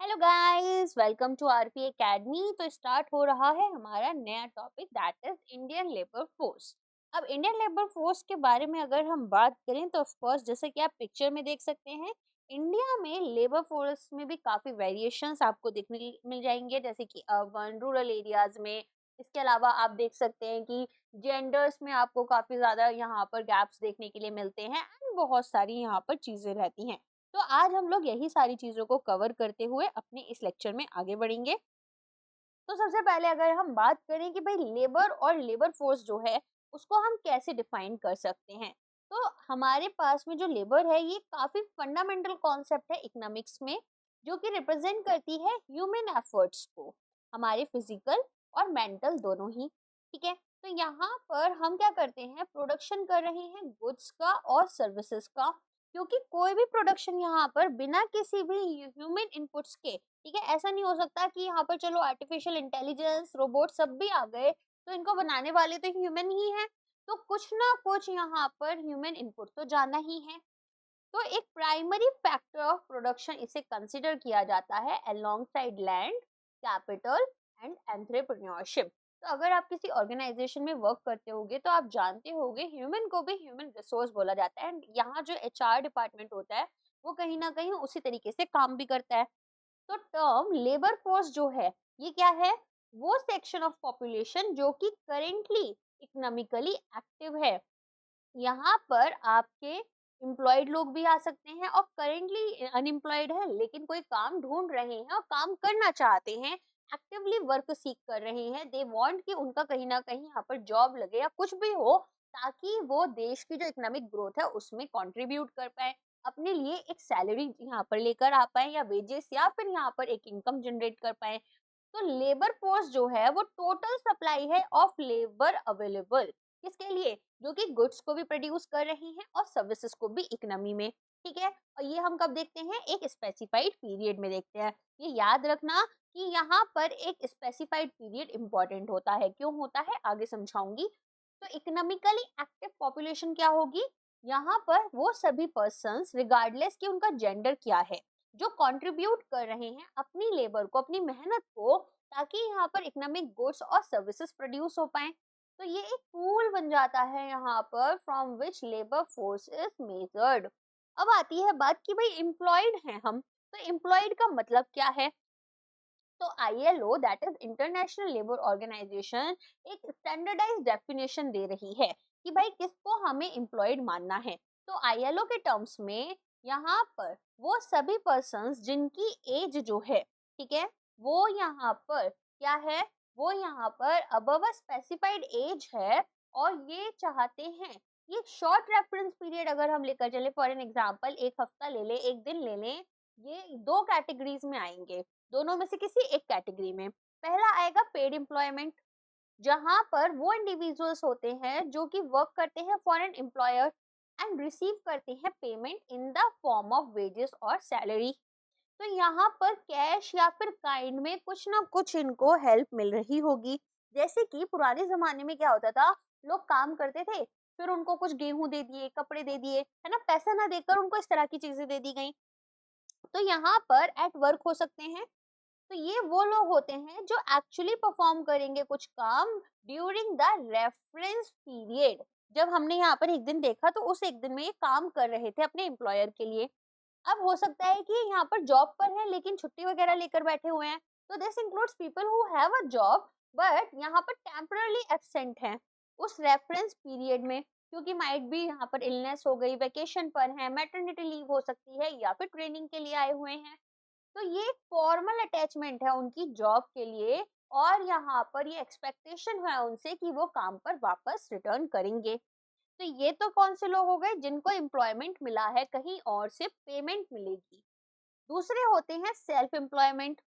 Hello guys, welcome to RP academy. तो start हो रहा है हमारा नया topic that is Indian labour force. अब इंडियन लेबर फोर्स के बारे में अगर हम बात करें तो ऑफ कोर्स जैसे कि आप पिक्चर में देख सकते हैं, इंडिया में लेबर फोर्स में भी काफी वेरिएशंस आपको देखने मिल जाएंगे, जैसे कि अर्बन रूरल एरियाज में। इसके अलावा आप देख सकते हैं कि जेंडर्स में आपको काफी ज्यादा यहाँ पर गैप्स देखने के लिए मिलते हैं एंड बहुत सारी यहाँ पर चीजें रहती हैं। तो आज हम लोग यही सारी चीजों को कवर करते हुए अपने इस लेक्चर में आगे बढ़ेंगे। तो सबसे पहले अगर हम बात करें कि भाई लेबर और लेबर फोर्स जो है उसको हम कैसे डिफाइन कर सकते हैं, तो हमारे पास में जो लेबर है ये काफी फंडामेंटल कॉन्सेप्ट है इकोनॉमिक्स में, जो कि रिप्रेजेंट करती है ह्यूमन एफर्ट्स को, हमारे फिजिकल और मेंटल दोनों ही। ठीक है, तो यहाँ पर हम क्या करते हैं, प्रोडक्शन कर रहे हैं गुड्स का और सर्विसेज का, क्योंकि कोई भी प्रोडक्शन यहाँ पर बिना किसी भी ह्यूमन इनपुट्स के, ठीक है, ऐसा नहीं हो सकता कि यहाँ पर चलो आर्टिफिशियल इंटेलिजेंस रोबोट सब भी आ गए तो इनको बनाने वाले तो ह्यूमन ही है। तो कुछ ना कुछ यहाँ पर ह्यूमन इनपुट तो जाना ही है। तो एक प्राइमरी फैक्टर ऑफ प्रोडक्शन इसे कंसिडर किया जाता है alongside land, capital and entrepreneurship. तो अगर आप किसी ऑर्गेनाइजेशन में वर्क करते होगे तो आप जानते होगे ह्यूमन को भी ह्यूमन रिसोर्स बोला जाता है, एंड यहाँ जो एचआर डिपार्टमेंट होता है वो कहीं ना कहीं उसी तरीके से काम भी करता है। तो टर्म लेबर फोर्स जो है ये क्या है, वो सेक्शन ऑफ पॉपुलेशन जो कि करेंटली इकोनॉमिकली एक्टिव है। यहाँ पर आपके एम्प्लॉयड लोग भी आ सकते हैं और करेंटली अनएम्प्लॉयड है लेकिन कोई काम ढूंढ रहे हैं और काम करना चाहते हैं, एक्टिवली वर्क सीख कर रहे हैं, दे वांट कि उनका कहीं ना कहीं यहाँ पर जॉब लगे या कुछ भी हो, ताकि वो देश की जो इकोनॉमिक ग्रोथ है उसमें कंट्रीब्यूट कर पाए, अपने लिए एक सैलरी यहाँ पर लेकर आ पाए या वेजेस, या फिर यहाँ पर एक इनकम जनरेट कर पाए। तो लेबर फोर्स जो है वो टोटल सप्लाई है ऑफ लेबर अवेलेबल, किसके लिए, जो कि गुड्स को भी प्रोड्यूस कर रही हैं और सर्विसेज को भी इकोनॉमी में। ठीक है, और ये हम कब देखते हैं, एक स्पेसिफाइड पीरियड में देखते हैं। ये याद रखना कि यहाँ पर एक स्पेसिफाइड पीरियड इंपॉर्टेंट होता है, क्यों होता है आगे समझाऊंगी। तो इकोनॉमिकली एक्टिव पॉपुलेशन क्या होगी, यहाँ पर वो सभी पर्सन्स रिगार्डलेस कि उनका जेंडर क्या है, जो कंट्रीब्यूट कर रहे हैं अपनी लेबर को, अपनी मेहनत को, ताकि यहाँ पर इकोनॉमिक गुड्स और सर्विसेज प्रोड्यूस हो पाए। तो ये एक टूल बन जाता है यहाँ पर from which labour force is measured. अब आती है बात कि भाई एम्प्लॉयड हैं हम, तो एम्प्लॉयड का मतलब क्या है। तो ILO that is International Labour Organization एक स्टैंडर्डाइज डेफिनेशन दे रही है कि भाई किसको हमें एम्प्लॉयड मानना है। तो आईएलओ के टर्म्स में यहाँ पर वो सभी पर्सन्स जिनकी एज जो है, ठीक है, वो यहाँ पर क्या है, वो यहाँ पर अबव अ स्पेसिफाइड एज है, और ये चाहते हैं, ये शॉर्ट रेफरेंस पीरियड अगर हम लेकर चले, फॉर एन एग्जांपल एक हफ्ता ले लें, एक दिन ले लें, ये दो कैटेगरीज में आएंगे, दोनों में से किसी एक कैटेगरी में। पहला आएगा पेड एम्प्लॉयमेंट, जहां पर वो इंडिविजुअल्स होते हैं जो कि वर्क करते हैं for an employer and receive करते हैं payment in the form of wages और सैलरी। तो यहाँ पर कैश या फिर काइंड में कुछ ना कुछ इनको हेल्प मिल रही होगी। जैसे कि पुराने जमाने में क्या होता था, लोग काम करते थे, फिर उनको कुछ गेहूं दे दिए, कपड़े दे दिए, है ना, पैसा ना देकर उनको इस तरह की चीजें दे दी गई। तो यहाँ पर एट वर्क हो सकते हैं। तो ये वो लोग होते हैं जो एक्चुअली परफॉर्म करेंगे कुछ काम ड्यूरिंग द रेफरेंस पीरियड। जब हमने यहाँ पर एक दिन देखा तो उस एक दिन में ये काम कर रहे थे अपने एम्प्लॉयर के लिए। अब हो सकता है कि यहाँ पर जॉब पर है लेकिन छुट्टी वगैरह लेकर बैठे हुए हैं, तो this includes people who have a job but यहाँ पर टेम्परली एब्सेंट हैं उस रेफरेंस पीरियड में, क्योंकि माइट भी यहाँ पर इलनेस हो गई, वेकेशन पर है, मैटरनिटी लीव हो सकती है, या फिर ट्रेनिंग के लिए आए हुए हैं। तो ये फॉर्मल अटैचमेंट है उनकी जॉब के लिए, और यहाँ पर ये एक्सपेक्टेशन है उनसे कि वो काम पर वापस रिटर्न करेंगे। तो ये तो कौन से लोग हो गए जिनको एम्प्लॉयमेंट मिला है, कहीं और से पेमेंट मिलेगी। दूसरे होते हैं सेल्फ एम्प्लॉयमेंट।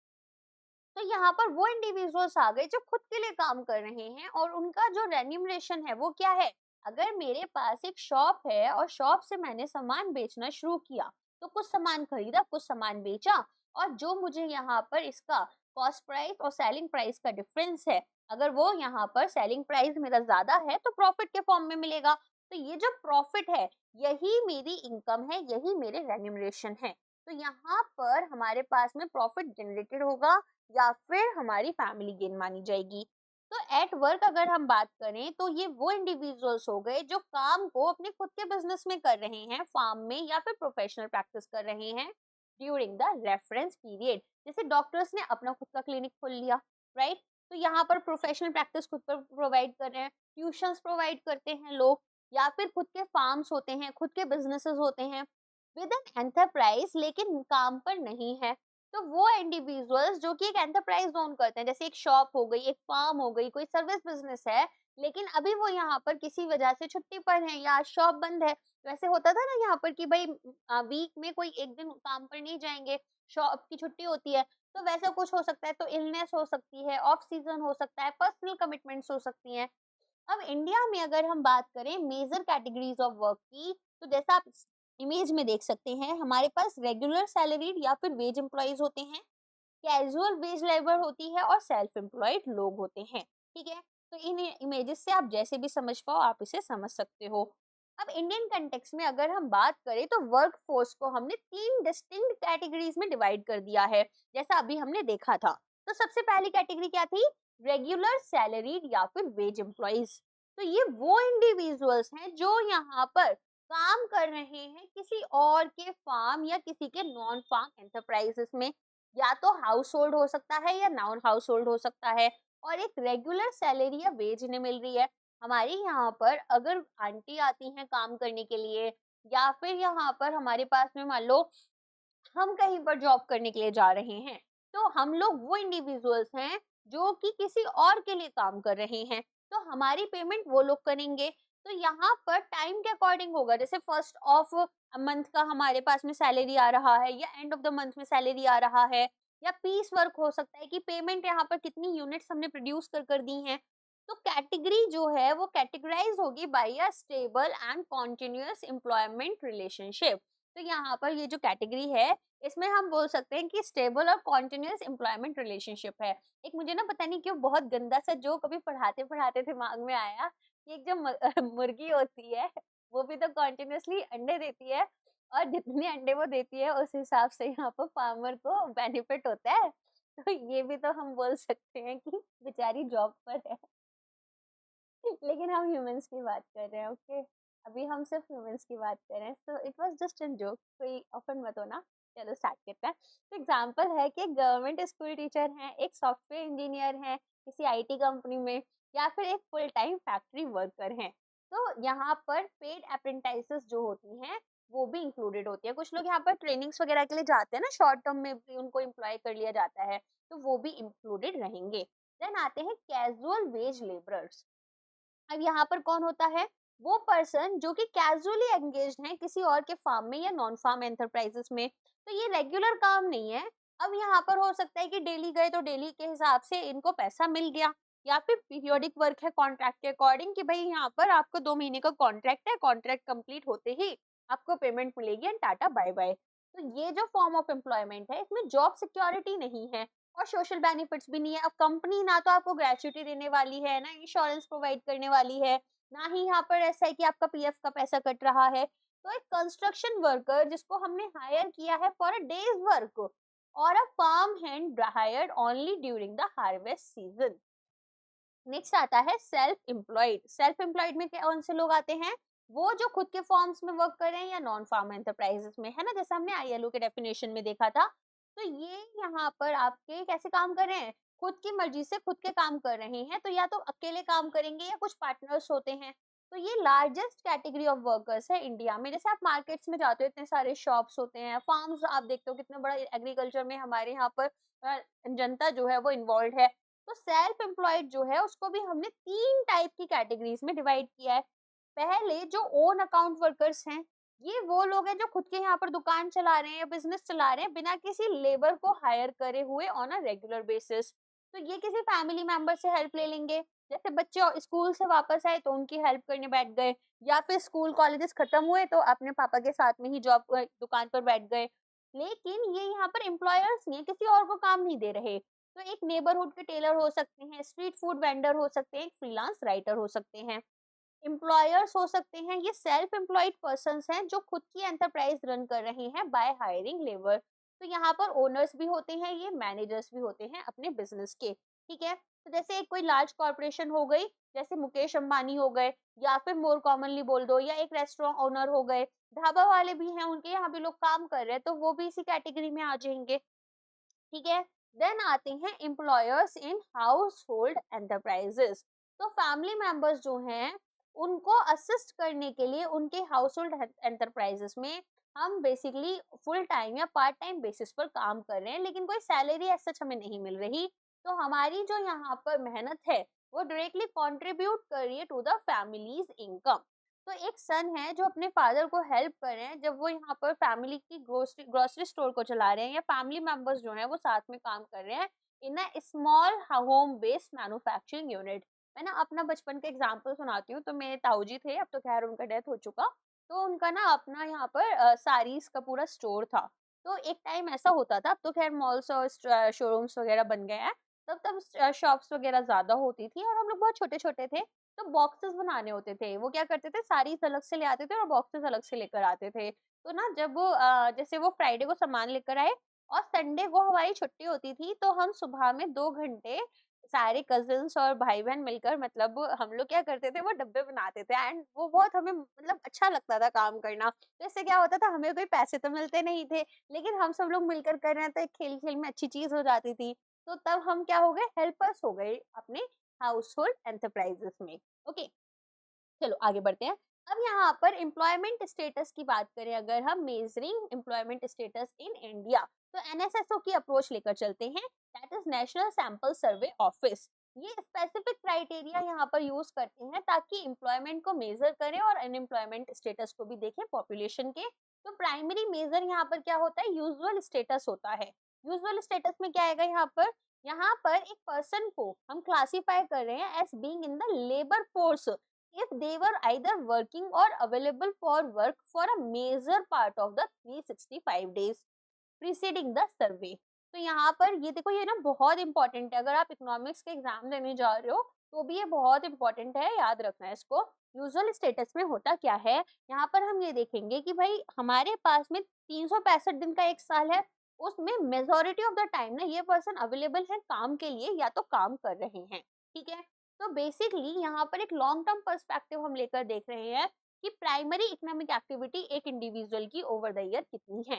तो यहाँ पर वो इंडिविजुअल्स आ गए जो खुद के लिए काम कर रहे हैं और उनका जो रेन्यूमरेशन है वो क्या है, अगर मेरे पास एक शॉप है और शॉप से मैंने सामान बेचना शुरू किया, तो कुछ सामान खरीदा, कुछ सामान बेचा, और जो मुझे यहाँ पर इसका कॉस्ट प्राइस और सेलिंग प्राइस का डिफरेंस है, अगर वो यहाँ पर सेलिंग प्राइस मेरा ज्यादा है तो प्रॉफिट के फॉर्म में मिलेगा। तो ये जो प्रॉफिट है यही मेरी इनकम है, यही मेरे रेन्यूमरेशन है। तो यहाँ पर हमारे पास में प्रॉफिट जनरेटेड होगा या फिर हमारी फैमिली गेन मानी जाएगी। तो एट वर्क अगर हम बात करें तो ये वो इंडिविजुअल्स हो गए जो काम को अपने खुद के बिजनेस में कर रहे हैं, फार्म में या फिर प्रोफेशनल प्रैक्टिस कर रहे हैं ड्यूरिंग द रेफरेंस पीरियड। जैसे डॉक्टर्स ने अपना खुद का क्लिनिक खोल लिया, राइट, तो यहाँ पर प्रोफेशनल प्रैक्टिस खुद पर प्रोवाइड कर रहे हैं, ट्यूशंस प्रोवाइड करते हैं लोग, या फिर खुद के फार्म्स होते हैं, खुद के बिजनेसेस होते हैं विद एन एंटरप्राइज, लेकिन काम पर नहीं है। तो वो इंडिविजुअल्स जो कि एक एंटरप्राइज ओन करते हैं, जैसे एक शॉप हो गई, एक फार्म हो गई, कोई सर्विस बिजनेस है, लेकिन अभी वो यहाँ पर किसी वजह से छुट्टी पर है या शॉप बंद है। वैसे होता था ना यहाँ पर कि भाई वीक में कोई एक दिन काम पर नहीं जाएंगे, शॉप की छुट्टी होती है, तो वैसा कुछ हो सकता है। तो इलनेस हो सकती है, ऑफ सीजन हो सकता है, पर्सनल कमिटमेंट्स हो सकती हैं। अब इंडिया में अगर हम बात करें मेजर कैटेगरीज ऑफ वर्क की, तो जैसा आप इमेज में देख सकते हैं, हमारे पास रेगुलर सैलरीड या फिर वेज एम्प्लॉयज होते हैं, कैजुअल वेज लेबर होती है और सेल्फ एम्प्लॉयड लोग होते हैं। ठीक है, तो इन इमेजेस से आप जैसे भी समझ पाओ आप इसे समझ सकते हो। अब इंडियन कंटेक्स्ट में अगर हम बात करें तो वर्क फोर्स को हमने 3 डिस्टिंक्ट कैटेगरीज में डिवाइड कर दिया है, जैसा अभी हमने देखा था। तो सबसे पहली कैटेगरी क्या थी? रेगुलर सैलरीड या फिर वेज एम्प्लॉयज। तो ये वो इंडिविजुअल्स हैं जो यहाँ पर काम कर रहे हैं किसी और के फार्म या किसी के नॉन फार्म एंटरप्राइजेस में, या तो हाउस होल्ड हो सकता है या नॉन हाउस होल्ड हो सकता है, और एक रेगुलर सैलरी या वेज इन्हें मिल रही है। हमारे यहाँ पर अगर आंटी आती हैं काम करने के लिए, या फिर यहाँ पर हमारे पास में मान लो हम कहीं पर जॉब करने के लिए जा रहे हैं, तो हम लोग वो इंडिविजुअल्स हैं जो कि किसी और के लिए काम कर रहे हैं, तो हमारी पेमेंट वो लोग करेंगे। तो यहाँ पर टाइम के अकॉर्डिंग होगा, जैसे फर्स्ट ऑफ मंथ का हमारे पास में सैलरी आ रहा है या एंड ऑफ द मंथ में सैलरी आ रहा है, या पीस वर्क हो सकता है कि पेमेंट यहाँ पर कितनी यूनिट्स हमने प्रोड्यूस कर दी हैं। तो कैटेगरी जो है वो कैटेगराइज होगी by a stable and continuous employment relationship. तो यहाँ पर ये जो कैटेगरी है, इसमें हम बोल सकते हैं कि स्टेबल और कॉन्टिन्यूअस एम्प्लॉयमेंट रिलेशनशिप है। एक मुझे ना पता नहीं क्यों बहुत गंदा सा जो कभी पढ़ाते पढ़ाते दिमाग में आया कि एक जो मुर्गी होती है वो भी तो कॉन्टिन्यूअसली अंडे देती है, और जितने अंडे वो देती है उस हिसाब से यहाँ पर फार्मर को बेनिफिट होता है। तो ये भी तो हम बोल सकते हैं कि बेचारी जॉब पर है। लेकिन हम ह्यूमंस की बात कर रहे हैं, ओके, अभी हम सिर्फ ह्यूमंस की बात कर रहे हैं, so it was just an joke, कोई ऑफेंड मत होना। चलो स्टार्ट करते हैं। तो एग्जांपल है कि गवर्नमेंट स्कूल टीचर हैं, एक सॉफ्टवेयर इंजीनियर हैं किसी आईटी कंपनी में, या फिर एक फुल टाइम फैक्ट्री वर्कर हैं। तो यहाँ पर पेड अप्रेंटिसेस जो होती हैं वो भी इंक्लूडेड होती है। कुछ लोग यहाँ पर ट्रेनिंग्स वगैरह के लिए जाते हैं ना, शॉर्ट टर्म में भी उनको एम्प्लॉय कर लिया जाता है, तो वो भी इंक्लूडेड रहेंगे। देन आते हैं कैजुअल वेज लेबरर्स। अब यहाँ पर कौन होता है? वो पर्सन जो कि कैजुअली एंगेज्ड है किसी और के फार्म में या नॉन फार्म एंटरप्राइजेस में, तो ये रेगुलर काम नहीं है। अब यहाँ पर हो सकता है कि डेली गए तो डेली के हिसाब से इनको पैसा मिल गया, या फिर पीरियोडिक वर्क है कॉन्ट्रैक्ट के अकॉर्डिंग कि भाई यहाँ पर आपको 2 महीने का कॉन्ट्रैक्ट है, कॉन्ट्रैक्ट कंप्लीट होते ही आपको पेमेंट मिलेगी एंड टाटा बाय बाय। तो ये जो फॉर्म ऑफ एम्प्लॉयमेंट है इसमें जॉब सिक्योरिटी नहीं है और सोशल बेनिफिट्स भी नहीं है। अब कंपनी ना तो आपको ग्रेच्युटी देने वाली है, ना इंश्योरेंस प्रोवाइड करने वाली है, ना ही यहाँ पर ऐसा है कि आपका पीएफ का पैसा कट रहा है। तो एक कंस्ट्रक्शन वर्कर जिसको हमने हायर किया है फॉर अ डेज वर्क, और a farm hand hired only during the harvest season. Next आता है सेल्फ एम्प्लॉयड। सेल्फ एम्प्लॉयड में कौन से लोग आते हैं? वो जो खुद के फॉर्म्स में वर्क कर रहे हैं या नॉन फार्म एंटरप्राइजेस में, है ना, जैसे हमने आईएलओ के डेफिनेशन में देखा था। तो ये यहाँ पर आपके कैसे काम कर रहे हैं? खुद की मर्जी से खुद के काम कर रहे हैं, तो या तो अकेले काम करेंगे या कुछ पार्टनर्स होते हैं। तो ये लार्जेस्ट कैटेगरी ऑफ वर्कर्स है इंडिया में। जैसे आप मार्केट्स में जाते हो इतने सारे शॉप्स होते हैं, फार्म्स आप देखते हो कितना बड़ा एग्रीकल्चर में हमारे यहाँ पर जनता जो है वो इन्वॉल्व है। तो सेल्फ एम्प्लॉयड जो है उसको भी हमने 3 टाइप की कैटेगरीज में डिवाइड किया है। पहले जो ओन अकाउंट वर्कर्स हैं, ये वो लोग हैं जो खुद के यहाँ पर दुकान चला रहे हैं या बिजनेस चला रहे हैं बिना किसी लेबर को हायर करे हुए ऑन अ रेगुलर बेसिस। तो ये किसी फैमिली मेंबर से हेल्प ले लेंगे, जैसे बच्चे स्कूल से वापस आए तो उनकी हेल्प करने बैठ गए, या फिर स्कूल कॉलेजेस खत्म हुए तो अपने पापा के साथ में ही जॉब दुकान पर बैठ गए। लेकिन ये यहाँ पर एम्प्लॉयर्स नहीं है, किसी और को काम नहीं दे रहे। तो एक नेबरहुड के टेलर हो सकते हैं, स्ट्रीट फूड वेंडर हो सकते हैं, एक फ्रीलांस राइटर हो सकते हैं। एम्प्लॉयर्स हो सकते हैं, ये सेल्फ एम्प्लॉयड पर्सन्स हैं जो खुद की एंटरप्राइज रन कर रहे हैं बाय हायरिंग लेबर। तो यहाँ पर ओनर्स भी होते हैं, ये मैनेजर्स भी होते हैं अपने बिजनेस के, ठीक है। तो जैसे एक कोई लार्ज कॉर्पोरेशन हो गई, जैसे मुकेश अंबानी हो गए, या फिर मोर कॉमनली बोल दो, या एक रेस्टोरेंट ओनर हो गए, ढाबा वाले भी हैं, उनके यहाँ भी लोग काम कर रहे हैं, तो वो भी इसी कैटेगरी में आ जाएंगे, ठीक है। देन आते हैं employers in house hold enterprises. तो फैमिली मेंबर्स जो हैं, उनको असिस्ट करने के लिए उनके हाउस होल्ड एंटरप्राइजेस में हम बेसिकली फुल टाइम या पार्ट टाइम बेसिस पर काम कर रहे हैं, लेकिन कोई सैलरी ऐसा हमें नहीं मिल रही। तो हमारी जो यहाँ पर मेहनत है, वो डायरेक्टली कंट्रीब्यूट कर रही है टू द फैमिलीज इनकम। तो एक सन है जो अपने फादर को हेल्प कर रहे हैं, जब वो यहाँ पर फैमिली की ग्रोसरी स्टोर को चला रहे हैं, या फैमिली मेंबर्स जो हैं वो साथ में काम कर रहे हैं in a small home based manufacturing unit. मैं ना अपना बचपन का एग्जांपल सुनाती हूँ। तो मेरे ताऊजी थे, अब तो खैर उनका डेथ हो चुका। तो उनका ना अपना यहाँ पर साड़ीज का पूरा स्टोर था। तो एक टाइम ऐसा होता था, अब तो खैर मॉल्स और शोरूम्स वगैरह बन गए हैं, तब तब शॉप्स वगैरह ज्यादा होती थी और हम लोग बहुत छोटे छोटे थे। तो बॉक्सेस बनाने होते थे, वो क्या करते थे, साड़ीज अलग से ले आते थे और बॉक्सेस अलग से लेकर आते थे। तो ना जब वो जैसे वो फ्राइडे को सामान लेकर आए और संडे को हमारी छुट्टी होती थी, तो हम सुबह में 2 घंटे सारे कजिन्स और भाई बहन मिलकर, मतलब हम लोग क्या करते थे, वो डब्बे बनाते थे। एंड वो बहुत हमें मतलब अच्छा लगता था काम करना। तो इससे क्या होता था, हमें कोई पैसे तो मिलते नहीं थे, लेकिन हम सब लोग मिलकर कर रहे हैं तो एक खेल खेल में अच्छी चीज हो जाती थी। तो तब हम क्या हो गए, हेल्पर्स हो गए अपने हाउस होल्ड एंटरप्राइजेस में। ओके, चलो आगे बढ़ते हैं। अब यहाँ पर एम्प्लॉयमेंट स्टेटस की बात करें, अगर हम measuring employment status in India, तो एनएसएसओ की अप्रोच लेकर चलते हैं, that is national sample survey office. ये स्पेसिफिक क्राइटेरिया यहाँ पर यूज करते हैं ताकि एम्प्लॉयमेंट को मेजर करें और अनएम्प्लॉयमेंट स्टेटस को भी देखें पॉपुलेशन के। तो प्राइमरी मेजर यहाँ पर क्या होता है, यूजुअल स्टेटस होता है। यूजुअल स्टेटस में क्या आएगा यहाँ पर, यहाँ पर एक पर्सन को हम क्लासीफाई कर रहे हैं as being in the labour force if they were either working or available for work for a major part of the 365 days preceding the survey। तो यहाँ पर ये देखो, ये ना बहुत इंपॉर्टेंट है, अगर आप इकोनॉमिक्स के एग्जाम देने जा रहे हो तो भी ये बहुत इंपॉर्टेंट है, याद रखना है इसको। यूजुअल स्टेटस में होता क्या है, यहाँ पर हम ये देखेंगे कि भाई हमारे पास में 365 दिन का एक साल है, उसमें मेजोरिटी ऑफ द टाइम ना ये पर्सन अवेलेबल है काम के लिए या तो काम कर रहे हैं, ठीक है। तो बेसिकली यहाँ पर एक लॉन्ग टर्म पर्सपेक्टिव हम लेकर देख रहे हैं कि प्राइमरी इकोनॉमिक एक्टिविटी एक इंडिविजुअल की ओवर द ईयर कितनी है।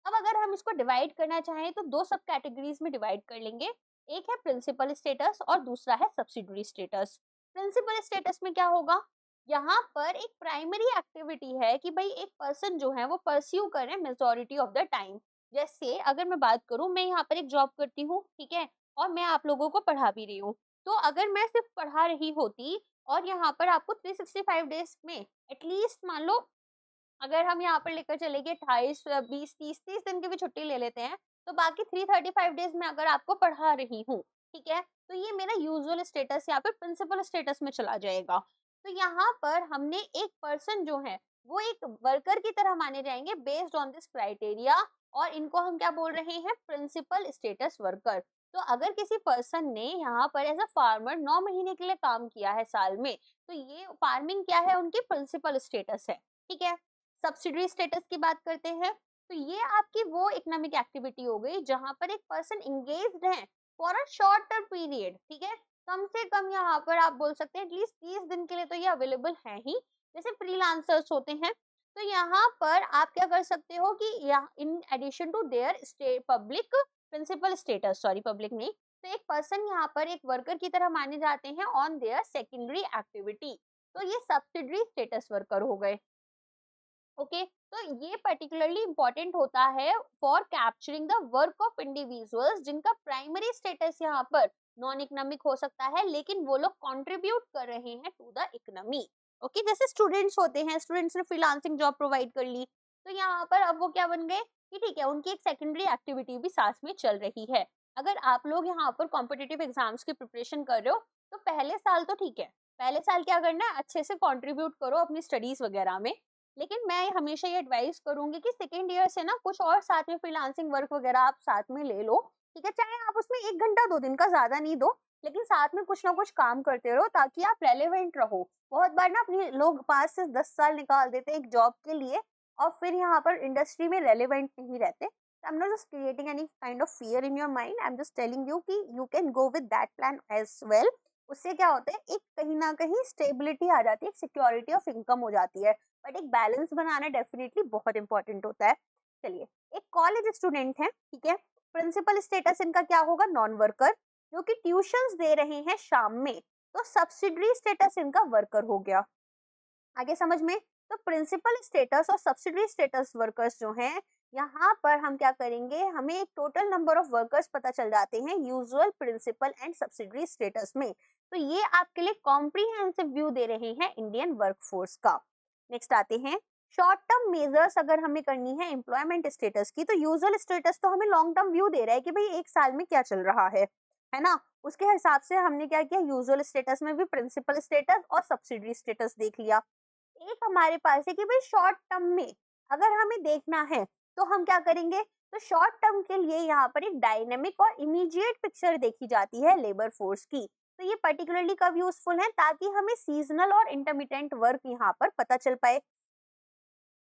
अब अगर हम इसको डिवाइड करना चाहें तो दो सब कैटेगरीज में डिवाइड कर लेंगे, एक है प्रिंसिपल स्टेटस और दूसरा है सब्सिडरी स्टेटस। प्रिंसिपल स्टेटस में क्या होगा, यहाँ पर एक प्राइमरी एक्टिविटी है कि भाई एक पर्सन जो है वो परस्यू कर रहे हैं मेजोरिटी ऑफ द टाइम। जैसे अगर मैं बात करूं, मैं यहाँ पर एक जॉब करती हूँ, ठीक है, और मैं आप लोगों को पढ़ा भी रही हूँ। तो अगर मैं सिर्फ पढ़ा रही होती और यहाँ पर आपको 365 डेज में एटलीस्ट मान लो, अगर हम यहाँ पर लेकर चले गए 28 20 30 दिन की भी छुट्टी ले लेते हैं, तो बाकी 335 डेज में अगर आपको पढ़ा रही हूँ, ठीक है, तो ये मेरा यूजुअल स्टेटस यहाँ पे प्रिंसिपल स्टेटस में चला जाएगा। तो यहाँ पर हमने एक पर्सन जो है वो एक वर्कर की तरह माने जाएंगे बेस्ड ऑन दिस क्राइटेरिया, और इनको हम क्या बोल रहे हैं, प्रिंसिपल स्टेटस वर्कर। तो अगर किसी पर्सन ने यहाँ पर एज अ फार्मर 9 महीने के लिए काम किया है साल में, तो ये फार्मिंग क्या है, उनकी प्रिंसिपल स्टेटस है, ठीक है। सब्सिडरी स्टेटस की बात करते हैं, तो ये आपकी वो इकोनॉमिक एक्टिविटी हो गई जहां पर एक पर्सन इंगेज्ड है फॉर अ शॉर्टर पीरियड, ठीक है, कम से कम यहाँ पर आप बोल सकते हैं एटलीस्ट 30 दिन के लिए तो ये अवेलेबल है ही। जैसे फ्रीलांसर्स होते हैं, तो यहाँ पर आप क्या कर सकते हो कि in addition to their public principal status, sorry public नहीं, तो एक पर्सन यहाँ पर एक वर्कर की तरह माने जाते हैं ऑन देयर सेकेंडरी एक्टिविटी, तो ये सब्सिडरी स्टेटस वर्कर हो गए। ओके, तो ये पर्टिकुलरली इंपॉर्टेंट होता है for capturing the work of individuals जिनका प्राइमरी स्टेटस यहाँ पर नॉन इकोनॉमिक हो सकता है, लेकिन वो लोग कंट्रीब्यूट कर रहे हैं टू द इकोनॉमी। ओके, जैसे स्टूडेंट्स होते हैं, स्टूडेंट्स ने फ्रीलांसिंग जॉब प्रोवाइड कर ली, तो यहाँ पर अब वो क्या बन गए कि ठीक है, उनकी एक सेकेंडरी एक्टिविटी भी साथ में चल रही है। अगर आप लोग यहाँ पर कॉम्पिटिटिव एग्जाम्स की प्रिपरेशन कर रहे हो, तो पहले साल तो ठीक है, पहले साल क्या करना है, अच्छे से कॉन्ट्रीब्यूट करो अपनी स्टडीज वगैरह में। लेकिन मैं हमेशा ये एडवाइस करूंगी कि सेकेंड ईयर से ना कुछ और साथ में फ्रीलांसिंग वर्क वगैरह आप साथ में ले लो, ठीक है, चाहे आप उसमें 1 घंटा 2 दिन का ज्यादा नहीं दो, लेकिन साथ में कुछ ना कुछ काम करते रहो ताकि आप रेलेवेंट रहो। बहुत बार ना अपने लोग 5 से 10 साल निकाल देते हैं एक जॉब के लिए और फिर यहाँ पर इंडस्ट्री में रेलेवेंट नहीं रहते। I am not just creating any kind of fear in your mind, I am just telling you कि you can go with that plan as well. उससे क्या होता है, एक कहीं ना कहीं स्टेबिलिटी आ जाती है, एक सिक्योरिटी ऑफ इनकम हो जाती है, बट एक बैलेंस बनाना डेफिनेटली बहुत इंपॉर्टेंट होता है। चलिए, एक कॉलेज स्टूडेंट है, ठीक है, प्रिंसिपल स्टेटस इनका क्या होगा, नॉन वर्कर, जो कि ट्यूशंस दे रहे हैं शाम में, तो सब्सिडरी स्टेटस इनका वर्कर हो गया। आगे समझ में? तो प्रिंसिपल स्टेटस और सब्सिडरी स्टेटस वर्कर्स जो हैं, यहाँ पर हम क्या करेंगे, हमें एक टोटल नंबर ऑफ वर्कर्स पता चल जाते हैं usual, principal and subsidiary status में। तो ये आपके लिए कॉम्प्रिहेंसिव व्यू दे रहे हैं इंडियन वर्कफोर्स का। नेक्स्ट आते हैं शॉर्ट टर्म मेजर्स। अगर हमें करनी है एम्प्लॉयमेंट स्टेटस की, तो यूजुअल स्टेटस तो हमें लॉन्ग टर्म व्यू दे रहा है कि भाई एक साल में क्या चल रहा है ना। उसके हिसाब से हमने क्या किया, यूजुअल स्टेटस में भी प्रिंसिपल स्टेटस और सब्सिडरी स्टेटस देख लिया। एक हमारे पास है कि भाई शॉर्ट टर्म में अगर हमें देखना है तो हम क्या करेंगे, तो शॉर्ट टर्म के लिए यहाँ पर एक डायनेमिक और इमीडिएट पिक्चर देखी जाती है लेबर फोर्स की। तो ये पर्टिकुलरली कब यूजफुल है, ताकि हमें सीजनल और इंटरमिटेंट वर्क यहाँ पर पता चल पाए।